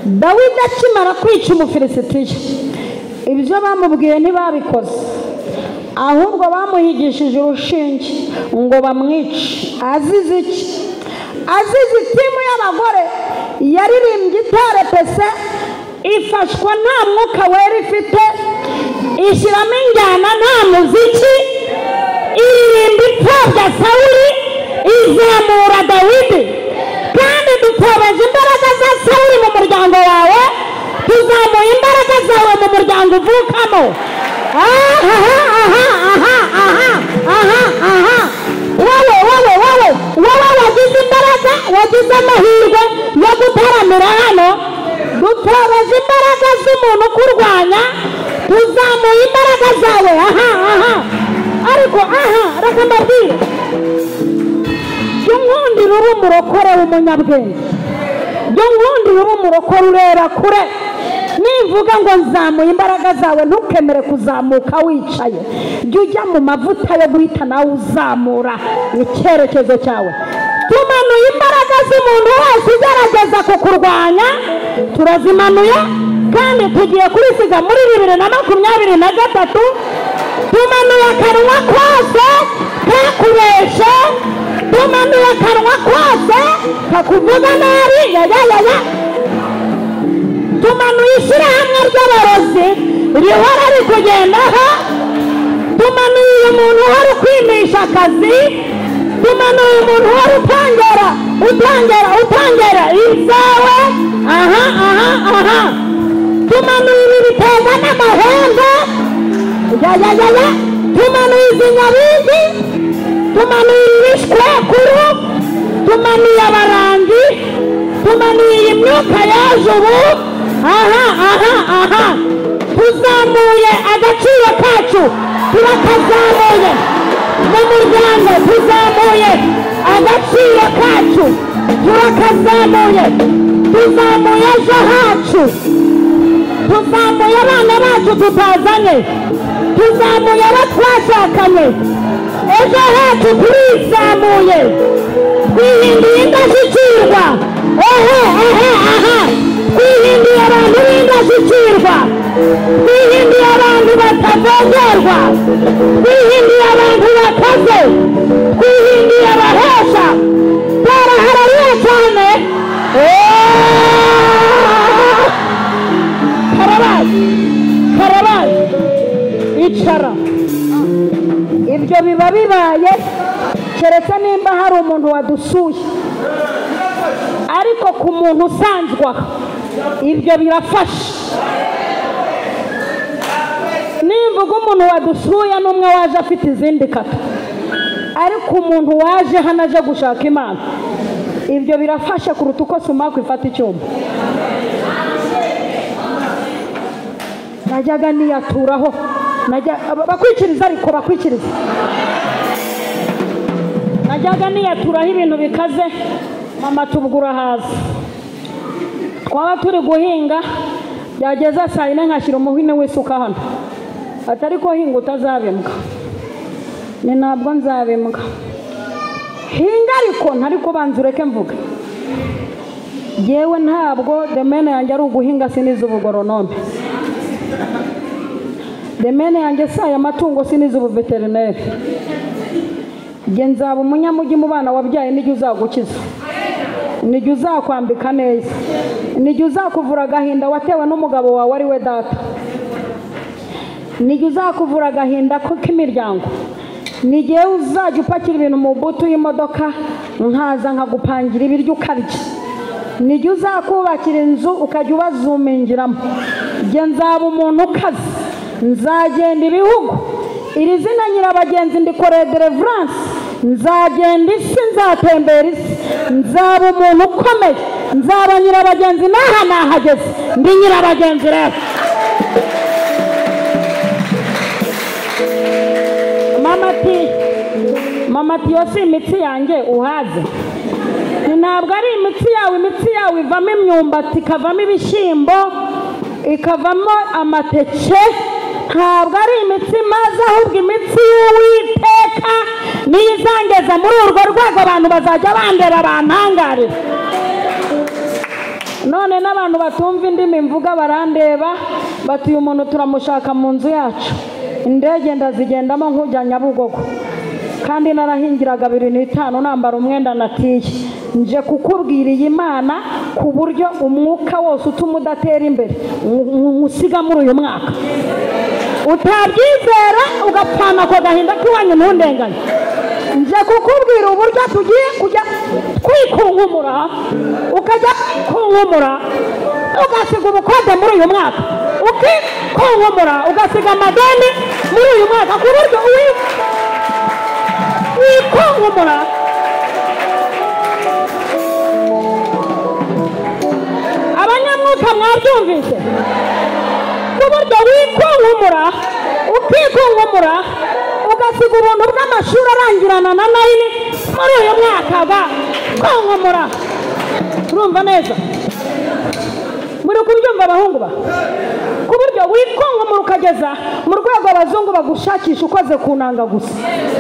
Speaker 1: Dawidi akimara kwica Umufilisitiya, ibyo bamubwiye ntibabikoze, ahubwo bamuhigishije urushinge ngo bamwice. Azize iki? Azize itimu y'abagore yaririmbye itarepese, ifashwa nta mwuka wera ifite, ishyiramo injyana nta muziki, iririmba ipfobya Sawuli, izamura Dawidi. Kandi dutobeje imbaraga za Sawuli mu muryango wawe, tuzamuye imbaraga zawe mu muryango uvukamo. Wowe wagize imbaraga, wagize amahirwe yo gutaramira hano, dutobeje imbaraga z'umuntu ukurwanya, tuzamuye imbaraga zawe. Ariko reka mbabwire, nkundira uri umurokore w'umunyabwenge, nkundira uri umurokore ureba kure. Nivuga ngo nzamuye imbaraga zawe, ntukemere kuzamuka wicaye. Jya ujya mu mavuta yo guhita nawe uzamura icyerekezo cyawe. Tumanuye imbaraga z'umuntu wese ugerageza kukurwanya, turazimanuye kandi tugiye kurisiga muri 2023. Tumanuye akanwa kose kakubeshe, tumanuye akanwa kose kakuvuga nabi. Tumanuye ishyirahamwe ry'abarozi rihora rikugendaho, tumanuye umuntu uhora ukwimisha akazi, tumanuye umuntu uhora utangera izawe. Tumanuye ibi biteza n'amahembe, tumanuye izi nyabindi, tumanuye ibishwekuru, tumanuye abarangi, tumanuye iyi myuka yaje ubu. Tuzamuye agaciro kacu, turakazamuye mu muryango, tuzamuye agaciro kacu, turakazamuye, tuzamuye ejo hacu, tuzamuye abana bacu tutazanye, tuzamuye abo twashakanye, ejo hacu turizamuye, twihinduye indashyikirwa. Twihinduye abantu b'indashyikirwa,
Speaker 3: twihindiye abantu batavogerwa, twihindiye abantu bakaze, twihindiye abahesha. Barahararuye cyane. Karabaye icara. Ibyo biba bibaye keretse nimba hari umuntu wadusuye, ariko ku muntu usanzwe ibyo birafasha. Nimvuga umuntu wadusuye n'umwe waje afite izindi kata, ariko umuntu waje hano aje gushaka Imana, ibyo birafasha kuruta uko Sumaku ifata icyuma. Najyaga niyaturaho, bakwikiriza, ariko bakwikiriza, najyaga niyaturaho ibintu bikaze. Mama tubugura hasi, twaba turi guhinga, byageza saa yine nkashyira umuhini w'isuka hano, atari ko hinga utazabimbwa. Ni ntabwo nzabimbwa, hinga ariko ntari kubanza ureke mvuga. Yewe ntabwo demene yanjye ari uguhinga, sinize ubugoronome. Demene yanjye si aya matungo, sinize ubuveterineri. Nge nzaba umunyamujyi mu bana wabyaye, nijye uzagukiza, nijye uzakwambika neza, nijye uzakuvura agahinda watewe n'umugabo wawe ari we data, nijye uzakuvura agahinda k'imiryango, nijye uzajya upakira ibintu mu butu y'imodoka nkaza nkagupangira ibiryo ukarya, nijye uzakubakira inzu ukajya ubazumingiramo. Nge nzaba umuntu ukaze, nzagenda ibihugu. Iri zina Nyirabagenzi ndikoreye deliverance, nzagenda isi, nzatembera isi, nzaba umuntu ukomeye, nzaba Nyirabagenzi. Naha nahageze ndi Nyirabagenzi rero. Mama ati yo si imitsi yanjye uhaze. Ntabwo ari imitsi yawe, imitsi yawe ivamo imyumbati, ikavamo ibishyimbo, ikavamo amateke. Ntabwo ari imitsi maze, ahubwo imitsi y'Uwiteka niyo izangeza muri urwo rwego. Abantu bazajya bandera bantangarira. None n'abantu batumva indimi mvuga barandeba bati uyu muntu turamushaka mu nzu yacu. Indege ndazigendamo nkujya Nyabugogo, kandi narahingiraga 2005 nambara umwenda natiye. Nje kukubwira iyi Mana ku buryo umwuka wose utuma udatera imbere musiga muri uyu mwaka. Utabyizera ugapfana ko gahinda k'iwanyu ntundenganye. Nje kukubwira uburyo tugiye kujya kwikunkumura, ukajya kunkumura ugasiga ubukode muri uyu mwaka, ukikunkumura ugasiga amadeni muri uyu mwaka, ku buryo wikunkumura. Abanyamwuka mwabyumvise? Ku buryo wikunkumura, ukikunkumura ugasiga ubuntu bw'amashuri arangirana na 9 muri uyu mwaka. Kunkumura, urumva neza? Muri kubyumva abahungu ba? Ku buryo wikunkumura ukageza mu rwego abazungu bagushakisha ukoze kunanga gusa.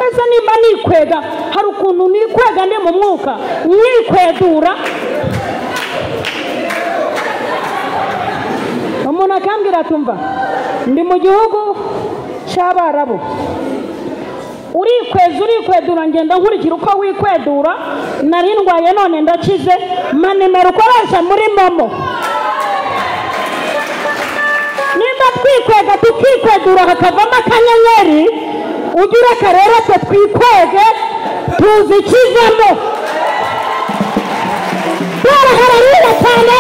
Speaker 3: Ese nimba nikwega, hari ukuntu nikwega ndi mu mwuka, nikwedura. Umuntu akambwira tumva ndi mu gihugu cy'Abarabu, urikwedura, ngenda nkurikira uko wikwedura. Nari ndwaye none ndakize, manimero ukoresha muri momo. Nimba twikwega tukikwedura hakavamo akanyenyeri, ugira akarere twe twikwege tuzikizemo. Barahararuye cyane.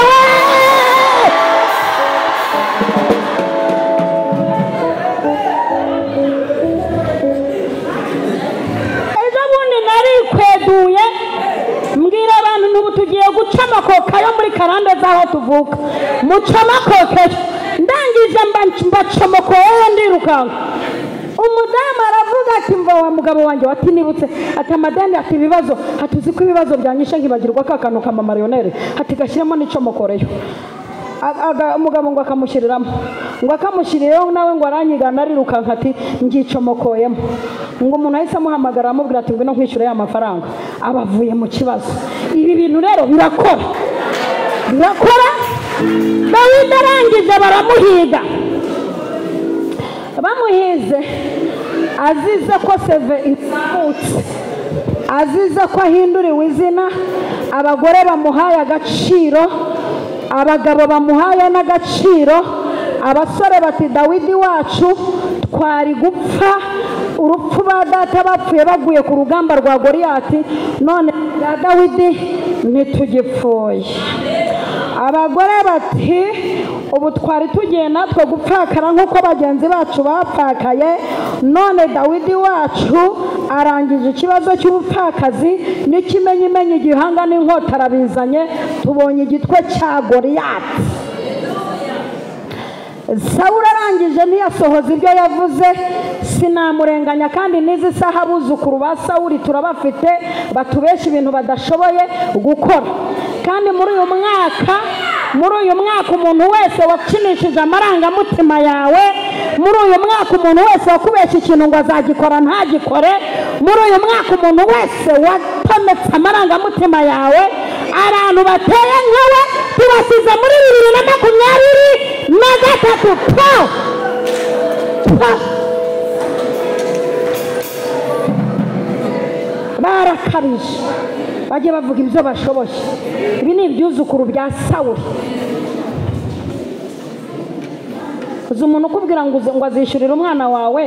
Speaker 3: Mbwira abantu n'ubu tugiye guca amakoka yo muri karande z'aho tuvuka. Muca amakoka, ndangije mbacomokoye ndirukanka. Umudamu aravuga ati mva wa mugabo wanjye, wati nibutse ati amadeni, ati ibibazo, ati uzi ko ibibazo byanyishe nkibagirwa kakanu kama marionere, ati gashyiramo n'icomokoreyo. Umugabo ngo akamushyiriramo, ngo akamushyiriyeho nawe ngo aranyigana arirukanka ati ngicomokoyemo. Ngo umuntu ahise amuhamagara amubwira ati ngwino nkwishyure ya mafaranga. Abavuye mu kibazo. Ibi bintu rero birakora. Dawidi arangije baramuhiga. bamuhize azize ko seve izamutse, azize ko ahinduriwe izina, abagore bamuhaye agaciro, abagabo bamuhaye n'agaciro, abasore bati Dawidi wacu twari gupfa urupfu ba data bapfuye baguye ku rugamba rwa Goliyati, none ya Dawidi ntitugipfuye. Abagore bati ubu twari tugiye natwe gupfakara nk'uko bagenzi bacu bapfakaye, none Dawidi wacu arangije ikibazo cy'ubupfakazi n'ikimenyimenyi igihanga n'inkota arabizanye, tubonye igitwe cya Goliyati. Sawuli arangije ntiyasohoza ibyo yavuze, sinamurenganya kandi n'izi saha abuzukuru ba Sawuli turabafite batubesha ibintu badashoboye gukora. Kandi muri uyu mwaka umuntu wese wakinishije amarangamutima yawe, muri uyu mwaka umuntu wese wakubeshya ikintu ngo azagikora ntagikore, muri uyu mwaka umuntu wese watometse amarangamutima yawe, abantu bateye nkawe tubasize muri 2023. Barakabije bajye bavuga ibyo bashoboye. Ibi ni ibyuzukuru bya Sawuli. uzi umuntu ukubwira ngo azishyurire umwana wawe,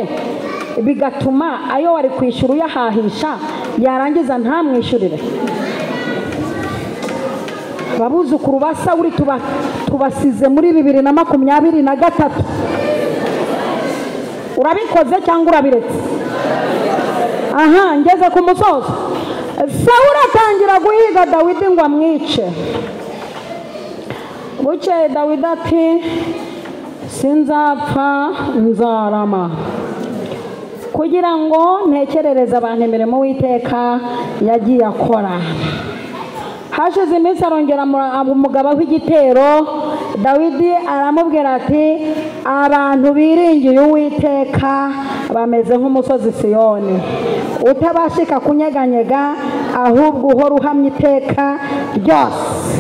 Speaker 3: bigatuma ayo wari kwishyura uyahahisha yarangiza ntamwishyurire. Abuzukuru ba Sawuli tubasize muri 2023. Urabikoze cyangwa urabiretse? Aha, ngeze ku musozo. Sawuli atangira guhiga Dawidi ngo amwice. Bucye Dawidi ati sinzapfa nzarama, kugira ngo ntekerereze abantu imirimo Uwiteka yagiye akora. Hashize iminsi arongera umugaba w'igitero, Dawidi aramubwira ati abantu biringiye Uwiteka bameze nk'umusozi Siyoni utabashika kunyeganyega, ahubwo uhora uhamye iteka ryose.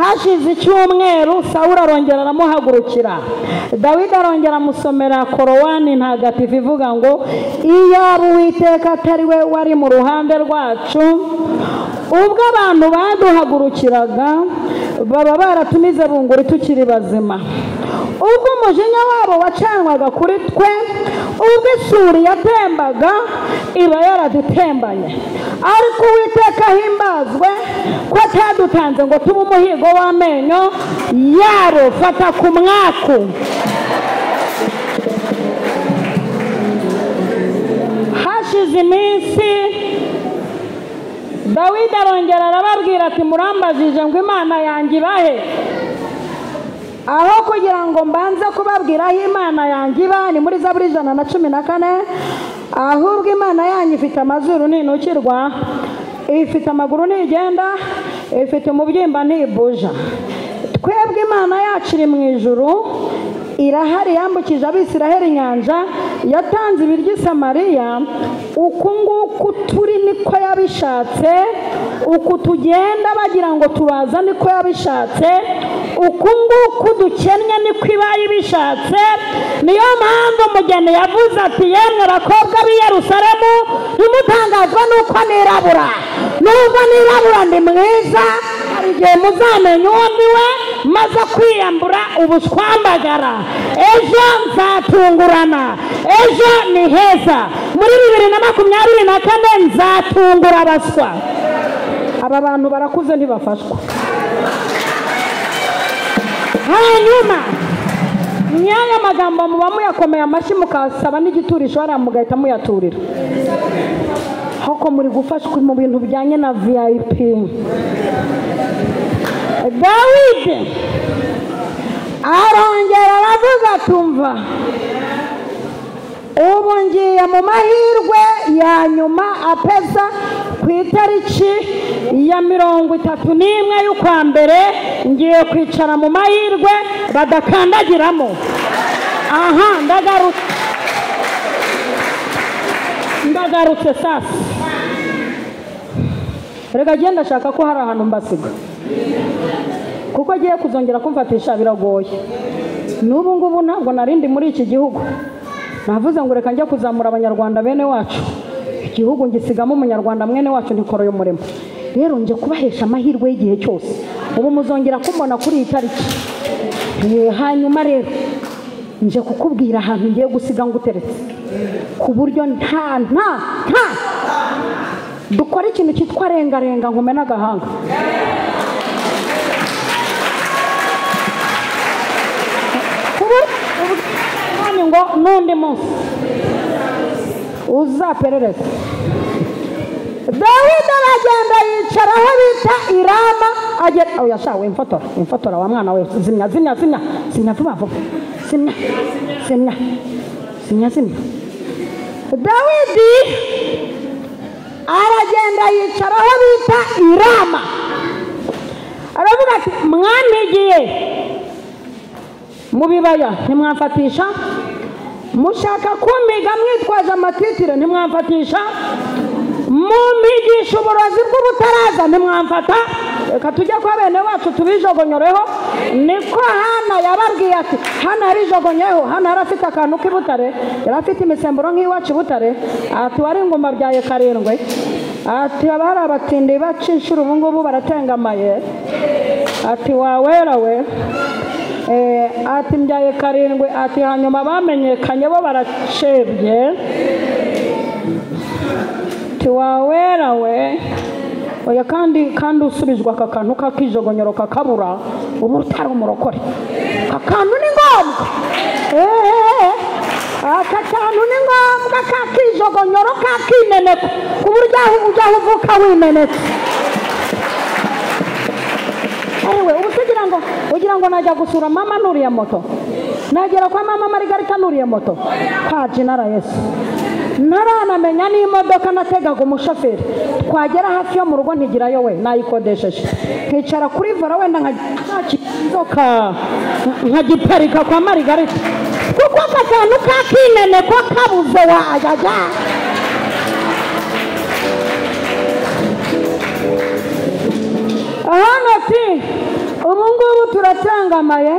Speaker 3: Hashize icyumweru Sawuli arongera aramuhagurukira, Dawidi arongera amusomera korowani ntagatifu ivuga ngo iyaba Uwiteka atari we wari mu ruhande rwacu, ubwo abantu baduhagurukiraga baba baratumize bunguri tukiri bazima, ubwo umujinya wabo wacanwaga kuri twe, ubwo isuri yatembaga iba yaradutembanye. Ariko Uwiteka himbazwe ko atadutanze ngo tube umuhigo w'amenyo yabo. Fata ku mwaku. Hashize iminsi Dawidi arongera arababwira ati murambajije ngo Imana yanjye ibahe, aho kugira ngo mbanze kubabwira aho Imana yanjye iba ni muri Zaburi 114, ahubwo Imana yanjye ifite amazuru ninukirwa, ifite amaguru ntigenda, ifite umubyimba ntibuja. Twebwe Imana yacu iri mu ijuru, irahari, yambukije Abisiraheli inyanja, yatanze ibiryo i Samariya. Uku nguku turi niko yabishatse, uku tugenda bagira ngo tubaza niko yabishatse, uku nguku dukennye niko ibaye ibishatse. Niyo mpamvu umugeni yavuze ati yemwe bakobwa b'i Yerusalemu ntimutangazwa nuko nirabura, nubwo nirabura ndi mwiza, hari igihe muzamenya uwo ndi we maze kwiyambura ubushwambagara. Ejo nzatungurana, ejo ni heza. Muri 2024 nzatungura abaswa. Aba bantu barakuze ntibafashwa. Hanyuma nyaya magambo muba muyakomeye amashyi mukasaba n'igiturisho hariya mugahita muyaturira. Hoko muri gufashwa mu bintu bijyanye na VIP. Dawidi arongera aravuga tumva, ubu ngiye mu mahirwe ya nyuma apeza ku itariki ya 31 y'ukwa mbere, ngiye kwicara mu mahirwe badakandagiramo. Aha, ndagarutse sasa. Rega genda shaka ko hari ahantu mbasiga, kuko agiye kuzongera kumfatisha biragoye. N'ubu ngubu ntabwo narindi muri iki gihugu, navuze ngo reka njya kuzamura abanyarwanda bene wacu, igihugu ngisigamo umunyarwanda mwene wacu ntikoroye umurimo. Rero nje kubahesha amahirwe y'igihe cyose. Ubu muzongera kumbona kuri iyi tariki. Hanyuma rero nje kukubwira ahantu ngiye gusiga nguteretse, ku buryo nta dukora ikintu cyitwa rengarenga nkume n'agahanga. Ngo n'undi munsi uzaperereza. Dawidi aragenda yicara aho bita Irama, agera oya sha imfotora wa mwana we, zimya vuba vuba, zimya. Dawidi aragenda yicara aho bita Irama, aravuga ati mwantegeye mu bibaya ntimwamfatisha, mushaka kumpiga mwitwaje amatitire ntimwamfatisha, mumpigisha uburozi bw'ubutaraza ntimwamfata, reka tujye kwa bene wacu tubijogonyoreho. Niko Hana yababwiye ati, Hana yarijogonyeho. Hana yarafite akantu k'ibutare, yarafite imisemburo nk'iwacu Butare, ati wari ingoma byaye karindwi, ati abari abatindi baca inshuro ubu ngubu baratengamaye, ati wawera we, ati mbyaye karindwi, ati hanyuma bamenyekanye bo baracebye, ati wawera we oya kandi usubijwe aka kantu kakijogonyoro kakabura ubu utari umurokore. Aka kantu ni ngombwa, aka kantu ni ngombwa kakijogonyoro kakineneka ku buryo ujya uvuka wineneka. Ewe ugira ngo najya gusura mama nuriye moto, nagera kwa mama Margarita nuriye moto kwa Jinara Yesu, naranamenya n'imodoka nategaga umushoferi, twagera hafi yo mu rugo ntigirayo we nayikodesheje, nkicara kuri vara wenda nkakizoka nkagiparika kwa Margarita, kuko aka kantu kakinene ko kabuze wajaja. Hano ati ubu ngubu turatangamaye,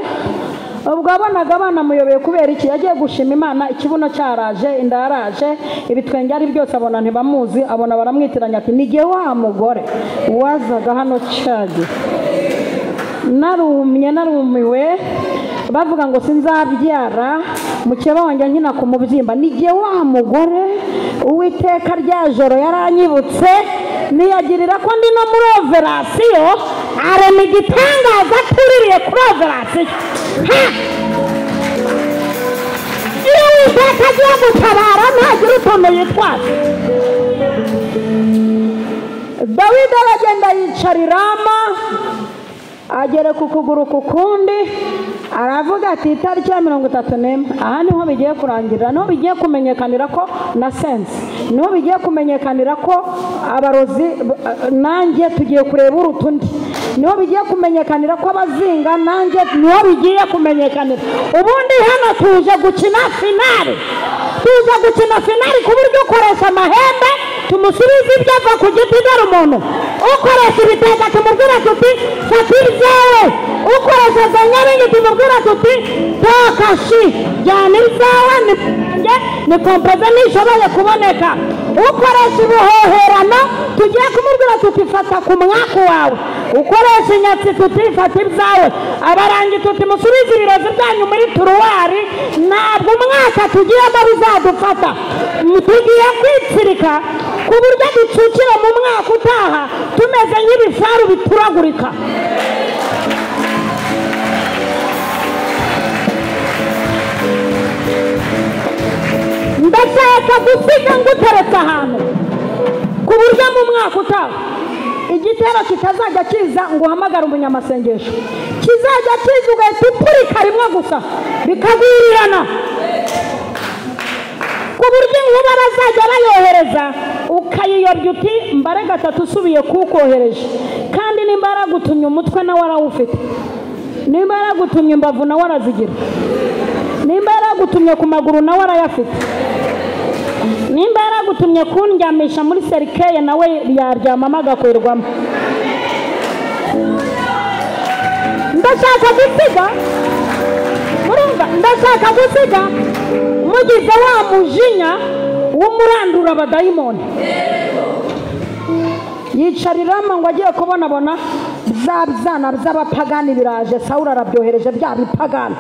Speaker 3: ubwo abonaga abana muyobeye kubera iki? Yagiye gushima Imana, ikibuno cyaraje, inda yaraje, ibitwenge ari byose abona ntibamuzi, abona baramwitiranya ati nige wa mugore wazaga hano cyage. Narumiwe bavuga ngo sinzabyara, mukeba wanjye nkina ku mubyimba, nige wa mugore Uwiteka rya joro yaranyibutse, niyagirira ko ndi no muri operasiyo, arema igitangaza tuririye kuri operasiyo. Iyo Uwiteka agiye gutabara ntagira utuntu yitwaza. Dawidi aragenda yicara i Rama, agere ku kuguru kukundi, aravuga ati itariki ya 31, aha niho bigiye kurangirira, niho bigiye kumenyekanira ko na sense, niho bigiye kumenyekanira ko abarozi nanjye tugiye kureba urutundi, niho bigiye kumenyekanira ko abazinga nanjye niho bigiye kumenyekanira. Ubundi hano tuje gukina finale, ku buryo ukoresha amahembe tumusubiza ibyo ava ku giti dore umuntu, ukoresha ibitega tumubwira tuti fata ibyawe, ukoresha za nyaringi tumubwira tuti tokashi jyana ibyawe ni kompoze nishoboye kuboneka, ukoresha ubuhoherano tugiye kumubwira tuti fata ku mwaku wawe, ukoresha inyatsi tuti fata ibyawe, abarangi tuti musubize ibirozi byanyu muri turuwari, ntabwo umwaka tugiyemo bizadufata, tugiye kwitsirika ku buryo ducukira mu mwaka utaha tumeze nk'ibifaru bituragurika. Ndashaka gusiga nguteretse ahantu ku buryo mu mwaka utaha igitero kitazajya kiza ngo uhamagare umunyamasengesho, kizajya kiza ugahita upurika rimwe gusa bikagwirirana, ku buryo inkuba bazajya bayohereza ukayiyobya uti mbare gatatu usubiye kukohereje, kandi nimba yaragutumye umutwe nawe arawufite, nimba yaragutumye imbavu nawe arazigira, nimba yaragutumye ku maguru nawe arayafite, nimba yaragutumye kundyamisha muri serikeye nawe yaryamamo agakorerwamo. Ndashaka gusiga mugize wa mujinya w'umurandura abadayimoni. Yicariramo ngo agiye kubonabona bya byana by'abapagani biraje. Sawuli arabyohereje bya bipagani,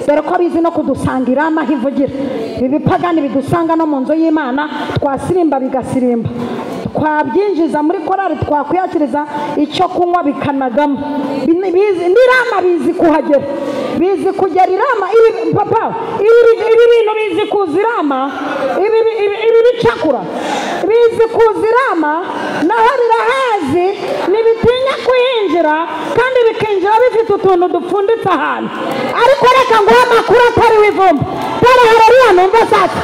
Speaker 3: dore ko bizi no kudusangira amahivugira. Ibi bipagani bidusanga no mu nzu y'Imana, twasirimba bigasirimba, twabyinjiza muri korari, twakwiyakiriza icyo kunywa bikanagamo. N'irama bizi kuhagera, bizi kugera irama. Papa, ibi bintu bizi kuza irama, ibi bicakura bizi kuza irama, naho birahazi, ntibitinya kuhinjira, kandi bikinjira bifite utuntu dupfunditse ahantu. Ariko reka nguhe amakuru atari w'ivumba. Dore hariya numva sasa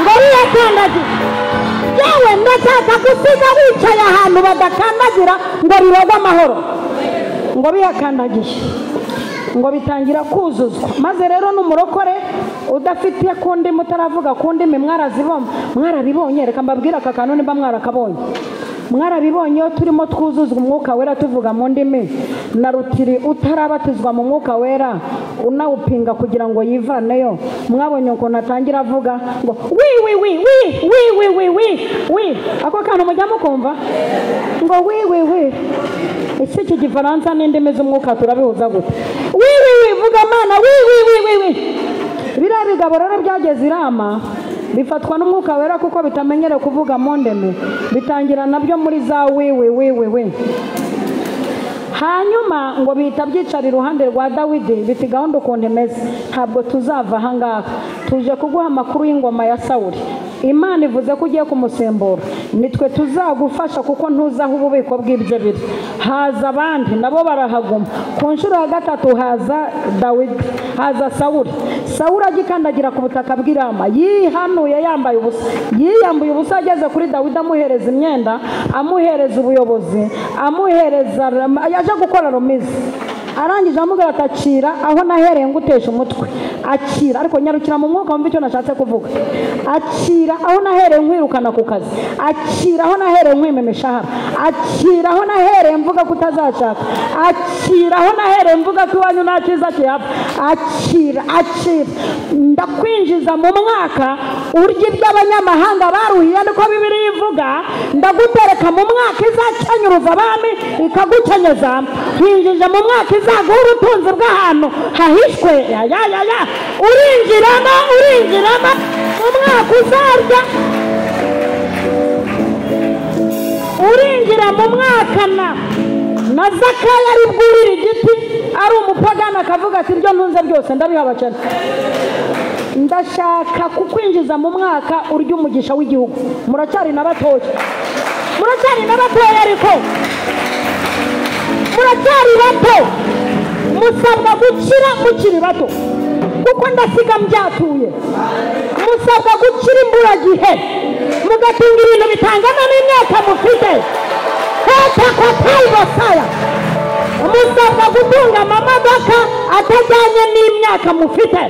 Speaker 3: ngo riyakandagira. Yewe ndashaka gusiga wicaye ahantu badakandagira ngo rirogwe amahoro. Ngo bihakandagiye ngo bitangira kuzuzwa. Maze rero n'umurokore udafitiye kundi mutaravuga kundi mwarabibonye. Reka mbabwira aka kantu nimba mwarakabonye. Mwarabibonye iyo turimo twuzuzwa umwuka wera tuvuga mu ndimi, na rutiri utarabatizwa mu mwuka wera unawupinga kugira ngo yivaneyo. Mwabonye uko natangira avuga ngo wi ako kantu mujya mukumva ngo wi. Ese iki gifaransa n'indimi z'umwuka turabihuza gute? Wi vuga mana wi. Biriya bigabo rero byageze irama bifatwa n'umwuka wera kuko bitamenyere kuvuga mu ndimi, bitangira nabyo muri za wi. Hanyuma ngo bihita byicara iruhande rwa Dawidi, biti gahunda ukuntu imeze, ntabwo tuzava ahangaha, tuje kuguha amakuru y'ingoma ya Sawuli. Imana ivuze ko ugiye kumusembura, nitwe tuzagufasha kuko ntuzaho ububiko bw'ibyo biri. Haza abandi nabo barahaguma. Ku nshuro ya gatatu haza Dawidi, haza Sawuli. Sawuli agikandagira ku butaka bw'irama, yihanuye yambaye ubusa, yiyambuye ubusa. Ageze kuri Dawidi amuhereza imyenda, amuhereza ubuyobozi, amuhereza, yaje gukora rumizi. Arangije amubwira ati akira aho nahereye ngutesha umutwe. Akira, ariko nyarukira mu mwuka wumva icyo nashatse kuvuga. Akira aho nahereye nkwirukana ku kazi. Akira aho nahereye nkwima imishahara. Akira aho nahereye mvuga ko utazashaka. Akira aho nahereye mvuga ko iwanyu nta cyiza kihaba. Akira. Ndakwinjiza mu mwaka urya iby'abanyamahanga baruhiye, niko Bibiliya ivuga. Ndagutereka mu mwaka izakenyuruza abami ikagukenyeza. Hinjije mu mwaka izaguha ubutunzi bw'ahantu hahishwe. Urinjiramo mu mwaka uzarya. Urinjira mu mwaka na Zakayo ari bwurira igiti, ari umupagani, akavuga ati ibyo ntunze byose ndabiha abakene. Ndashaka kukwinjiza mu mwaka urya umugisha w'igihugu. Muracyari na batoya, ariko muracyari bato, musabwa gukira mukiri bato kuko ndasiga mbyatuye. Musabwa gukira imburagihe, mugatinga ibintu bitangana n'imyaka mufite. Musabwa gutunga amamodoka atajyanye n'imyaka mufite.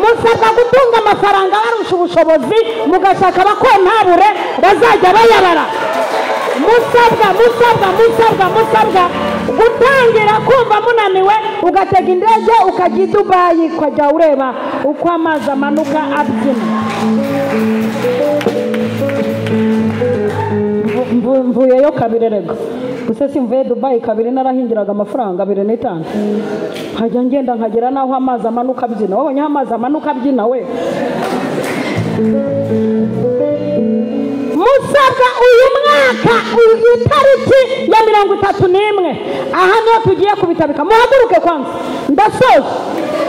Speaker 3: Musabwa gutunga amafaranga barusha ubushobozi, mugashaka abakontabure bazajya bayabara. Musabwa gutangira kumva munaniwe, ugatega indege ukajya i Dubayi, ukajya ureba uko amazi amanuka abyina. Mvuyeyo kabiri rego, gusa simvuye Dubayi kabiri, narahingiraga amafaranga 2.5. Nkajya ngenda nkagera naho amazi amanuka abyina. Wabonye aho amazi amanuka abyina we? Musabwa uyu mwaka itariki ya 31, aha niho tugiye kubitabika. Muhaguruke kwanza,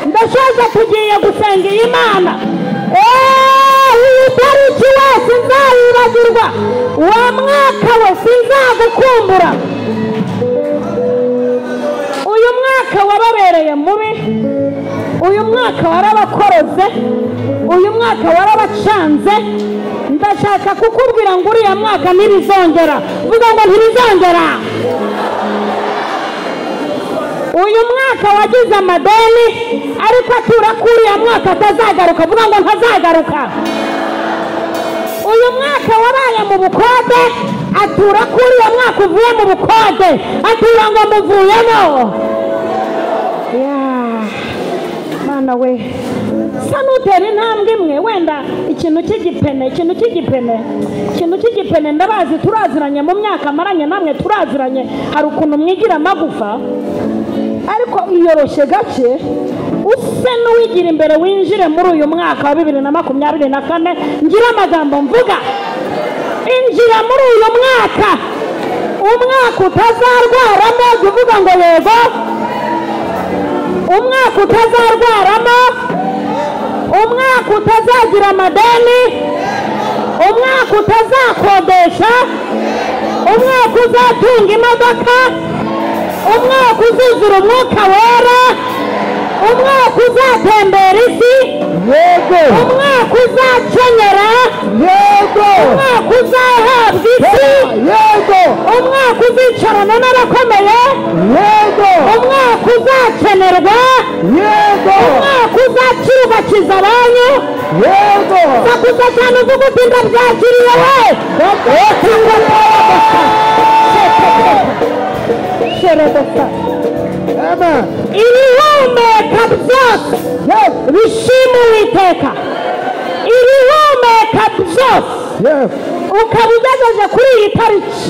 Speaker 3: ndasoza tugiye gusenga Imana. Iyi tariki wese nzayibagirwa, wa mwaka we sinzagukumbura. Uyu mwaka wababereye mubi, uyu mwaka warabakoroze, uyu mwaka warabacanze. Ndashaka kukubwira ngo uriya mwaka ntibizongera. Vuga ngo ntibizongera. Uyu mwaka wagize amadeni, ariko atura kuri uriya mwaka atazagaruka. Vuga ngo ntazagaruka. Uyu mwaka wabaye mu bukode, atura kuri uriya mwaka uvuye mu bukode, atura ngo muvuyemo. Mana we, sa n'utera intambwe imwe wenda ikintu cy'igipene ndabazi turaziranye mu myaka maranye namwe turaziranye hari ukuntu mwigira amagufa ariko iyoroshye gake use n'uwigira imbere winjire muri uyu mwaka wa 2024 ngira amagambo mvuga injira muri uyu mwaka utazarwaramo uvuga ngo yego umwaka utazarwaramo umwaka utazagira amadeni umwaka utazakodesha umwaka uzatunga imodoka umwaka uzuzura umwuka wera umwaka uzatembera isi
Speaker 2: yego
Speaker 3: umwaka uzakenyera
Speaker 2: yego
Speaker 3: umwaka uzahabwa isi
Speaker 2: yego
Speaker 3: umwaka uzicarana n'abakomeye
Speaker 2: yego
Speaker 3: umwaka uzakenerwa
Speaker 2: yego
Speaker 3: umwaka uzacyubakiza abanyu
Speaker 2: yego
Speaker 3: sakuza cyane uvuga uti ndabyakiriye we ibihumeka byose bishima Uwiteka ibihumeka byose ukaba ugejeje kuri iyi tariki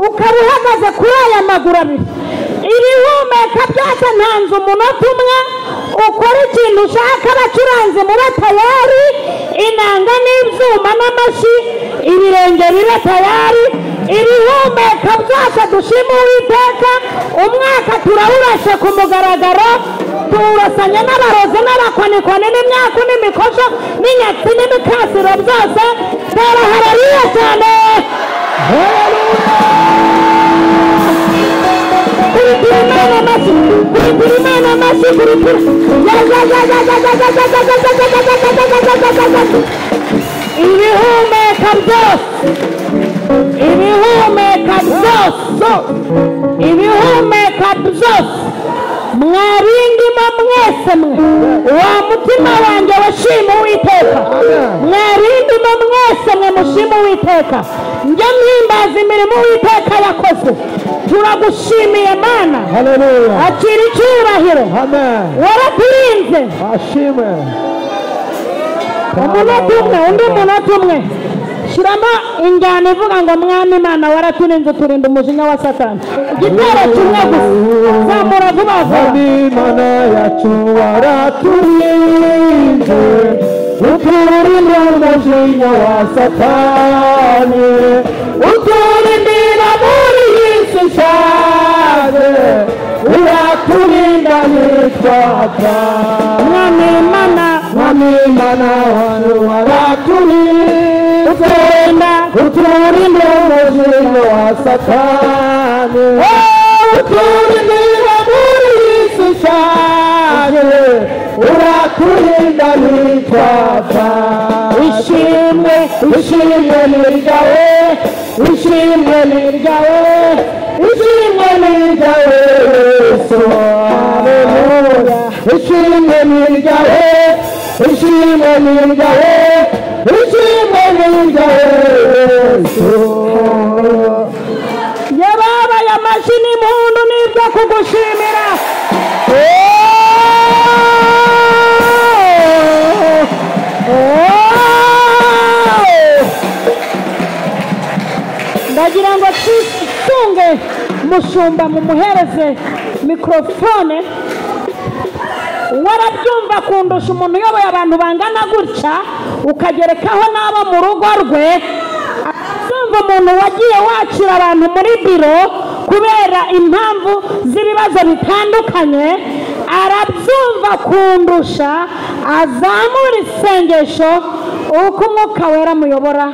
Speaker 3: ukaba uhagaze kuri aya maguru abiri ibihumeka byose ntanze umunota umwe ukora ikintu ushaka abacuranzi mube tayari inanga n'ibyuma n'amashyi ibirenge bibe tayari ibihumeka byose dushima Uwiteka umwaka turawurashe ku mugaragaro tuwurasanye n'abarozi n'abakonikoni n'imyaku n'imikosho n'inyatsi n'imikasiro byose tera haleluya cyane kurikira Imana amashyi kurikira Imana amashyi kurikira ibihumeka byose ibihumeka byose mwabindimo mwese mwe wa mutima wanjye washima Uwiteka mwabindimo mwese mwe mushima Uwiteka njya mwimbaza imirimo Uwiteka yakoze turagushimiye Mana akira icyubahiro waraturinze
Speaker 2: ashime
Speaker 3: undi munota umwe shyiramo injyana ivuga ngo mwami Imana waraturinze turinda umujinya wa Satani igitero kimwe gusa zamura vuba vuba
Speaker 2: Imana yacu waraturinze uturinda umujinya wa Satani uturindira muri iyi si ishaje uraturinda nitwapfa
Speaker 3: mwami Imana
Speaker 2: wacu waraturinze uturinde umujinya wa Satani uturindira muri iyi si ishaje uraturinda nitwapfa
Speaker 3: ishimwe
Speaker 2: ni ryawe ishimwe ni ryawe Yesu haleluya ishimwe ni ryawe Yesu
Speaker 3: yababaye amashyi n'impundu n'ibyo kugushimira ndagira ngo twisunge mushumba mumuhereze mikorofone warabyumva kundusha umuntu uyoboye abantu bangana gutya ukagerekaho n'abo mu rugo rwe abyumva umuntu wagiye wakira abantu muri biro kubera impamvu z'ibibazo bitandukanye arabyumva kundusha azamura isengesho uko umwuka wera muyobora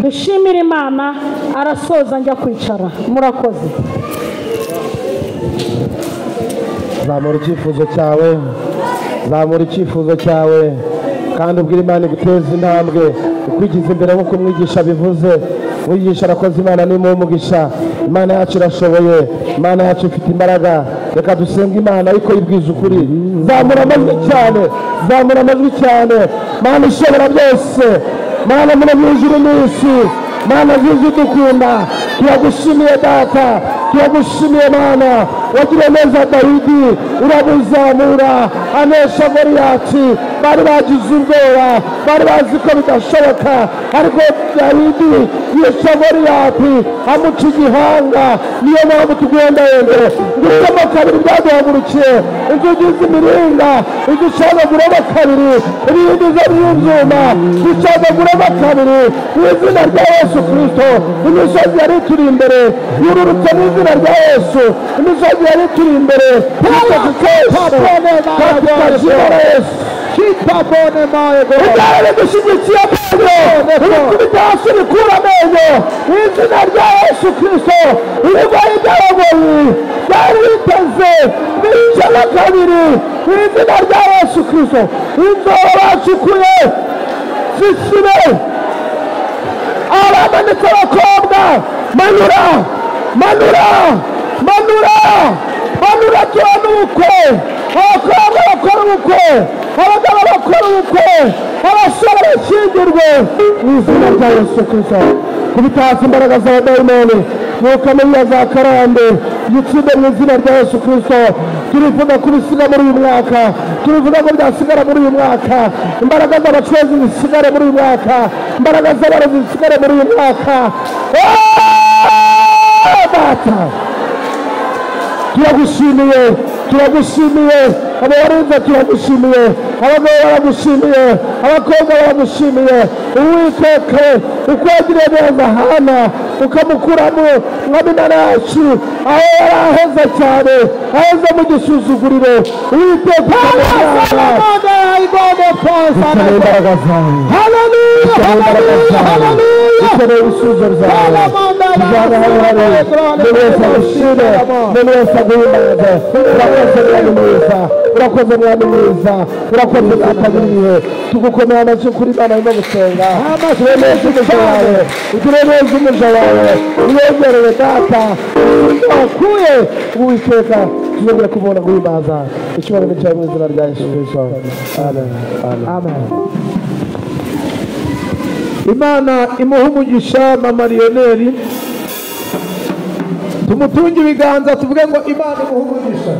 Speaker 3: dushimira Imana arasoza njya kwicara murakoze
Speaker 2: zamura icyifuzo cyawe kandi ubwira Imana iguteza intambwe ikwigiza imbere nk'uko umwigisha bivuze umwigisha arakoze Imana ni umugisha Imana yacu irashoboye Imana yacu ifite imbaraga reka dusenga Imana ariko yibwiza ukuri zamura amajwi cyane Mana ishobora byose Mana muri ijuru n'isi Mana zizi dukunda turagushimiye data turagushimiye Mana wagiriye neza Dawidi urabuzamura anesha Goliyati bari bagize ubwoba bari bazi ko bidashoboka ariko Dawidi yishe Goliyati amuca igihanga niyo mpamvu tugenda yende gusoma kabiri byaduhagurukiye inzugi z'imiringa izicagaguramo kabiri ibindi zo by'inzuma zicagaguramo kabiri mu izina rya Yesu Kristo imisozi yari turi imbere yururutse mu izina rya Yesu imisozi yari turi imbere kitabone maye go igare gushigikiye amenyo ukubita hasi bikura amenyo mu izina rya Yesu Kristo ibigwayi by'abagoyi byari biteze bicara kabiri mu izina rya Yesu Kristo inzoba bacukuye zisibe abamanitse abakobwa manura manura manura manura turana ubukwe abakobwa bakora ubukwe abagabo bakora ubukwe abasore bashyingirwe mu izina rya Yesu Kristo kubita hasi imbaraga z'abadayimoni mwuka mubi za karande yitsinde mu izina rya Yesu Kristo turifuza kubisiga muri uyu mwaka turifuza ko byasigara muri uyu mwaka imbaraga z'abacuruzi zisigare muri uyu mwaka imbaraga z'abarozi zisigare muri uyu mwaka Data turagushimiye turagushimiye abarinze turagushimiye abagabo baragushimiye abakobwa baragushimiye Uwiteka uko wagiriye neza Hana ukamukuramo mwamina yacu aho yari aheza cyane aheza mu gisuzuguriro Uwiteka imbaraga zawe ukeneye ibisubizo byawe tuzabahorane neza ushire neza guhimbaza urakoze mwami mwiza urakoze mwami mwiza urakoze twatagiriye tugukomera amashyi kuri Imana no gusenga turemeze umuja wawe turemeze umuja wawe uyegereye Data wakuye Uwiteka tuzongera kubona guhimbaza icyubahiro cyawe mu izina rya Yesu Kristo amen amen Imana imuha umugisha Mama Lionel tumutunge ibiganza tuvuge ngo Imana imuha umugisha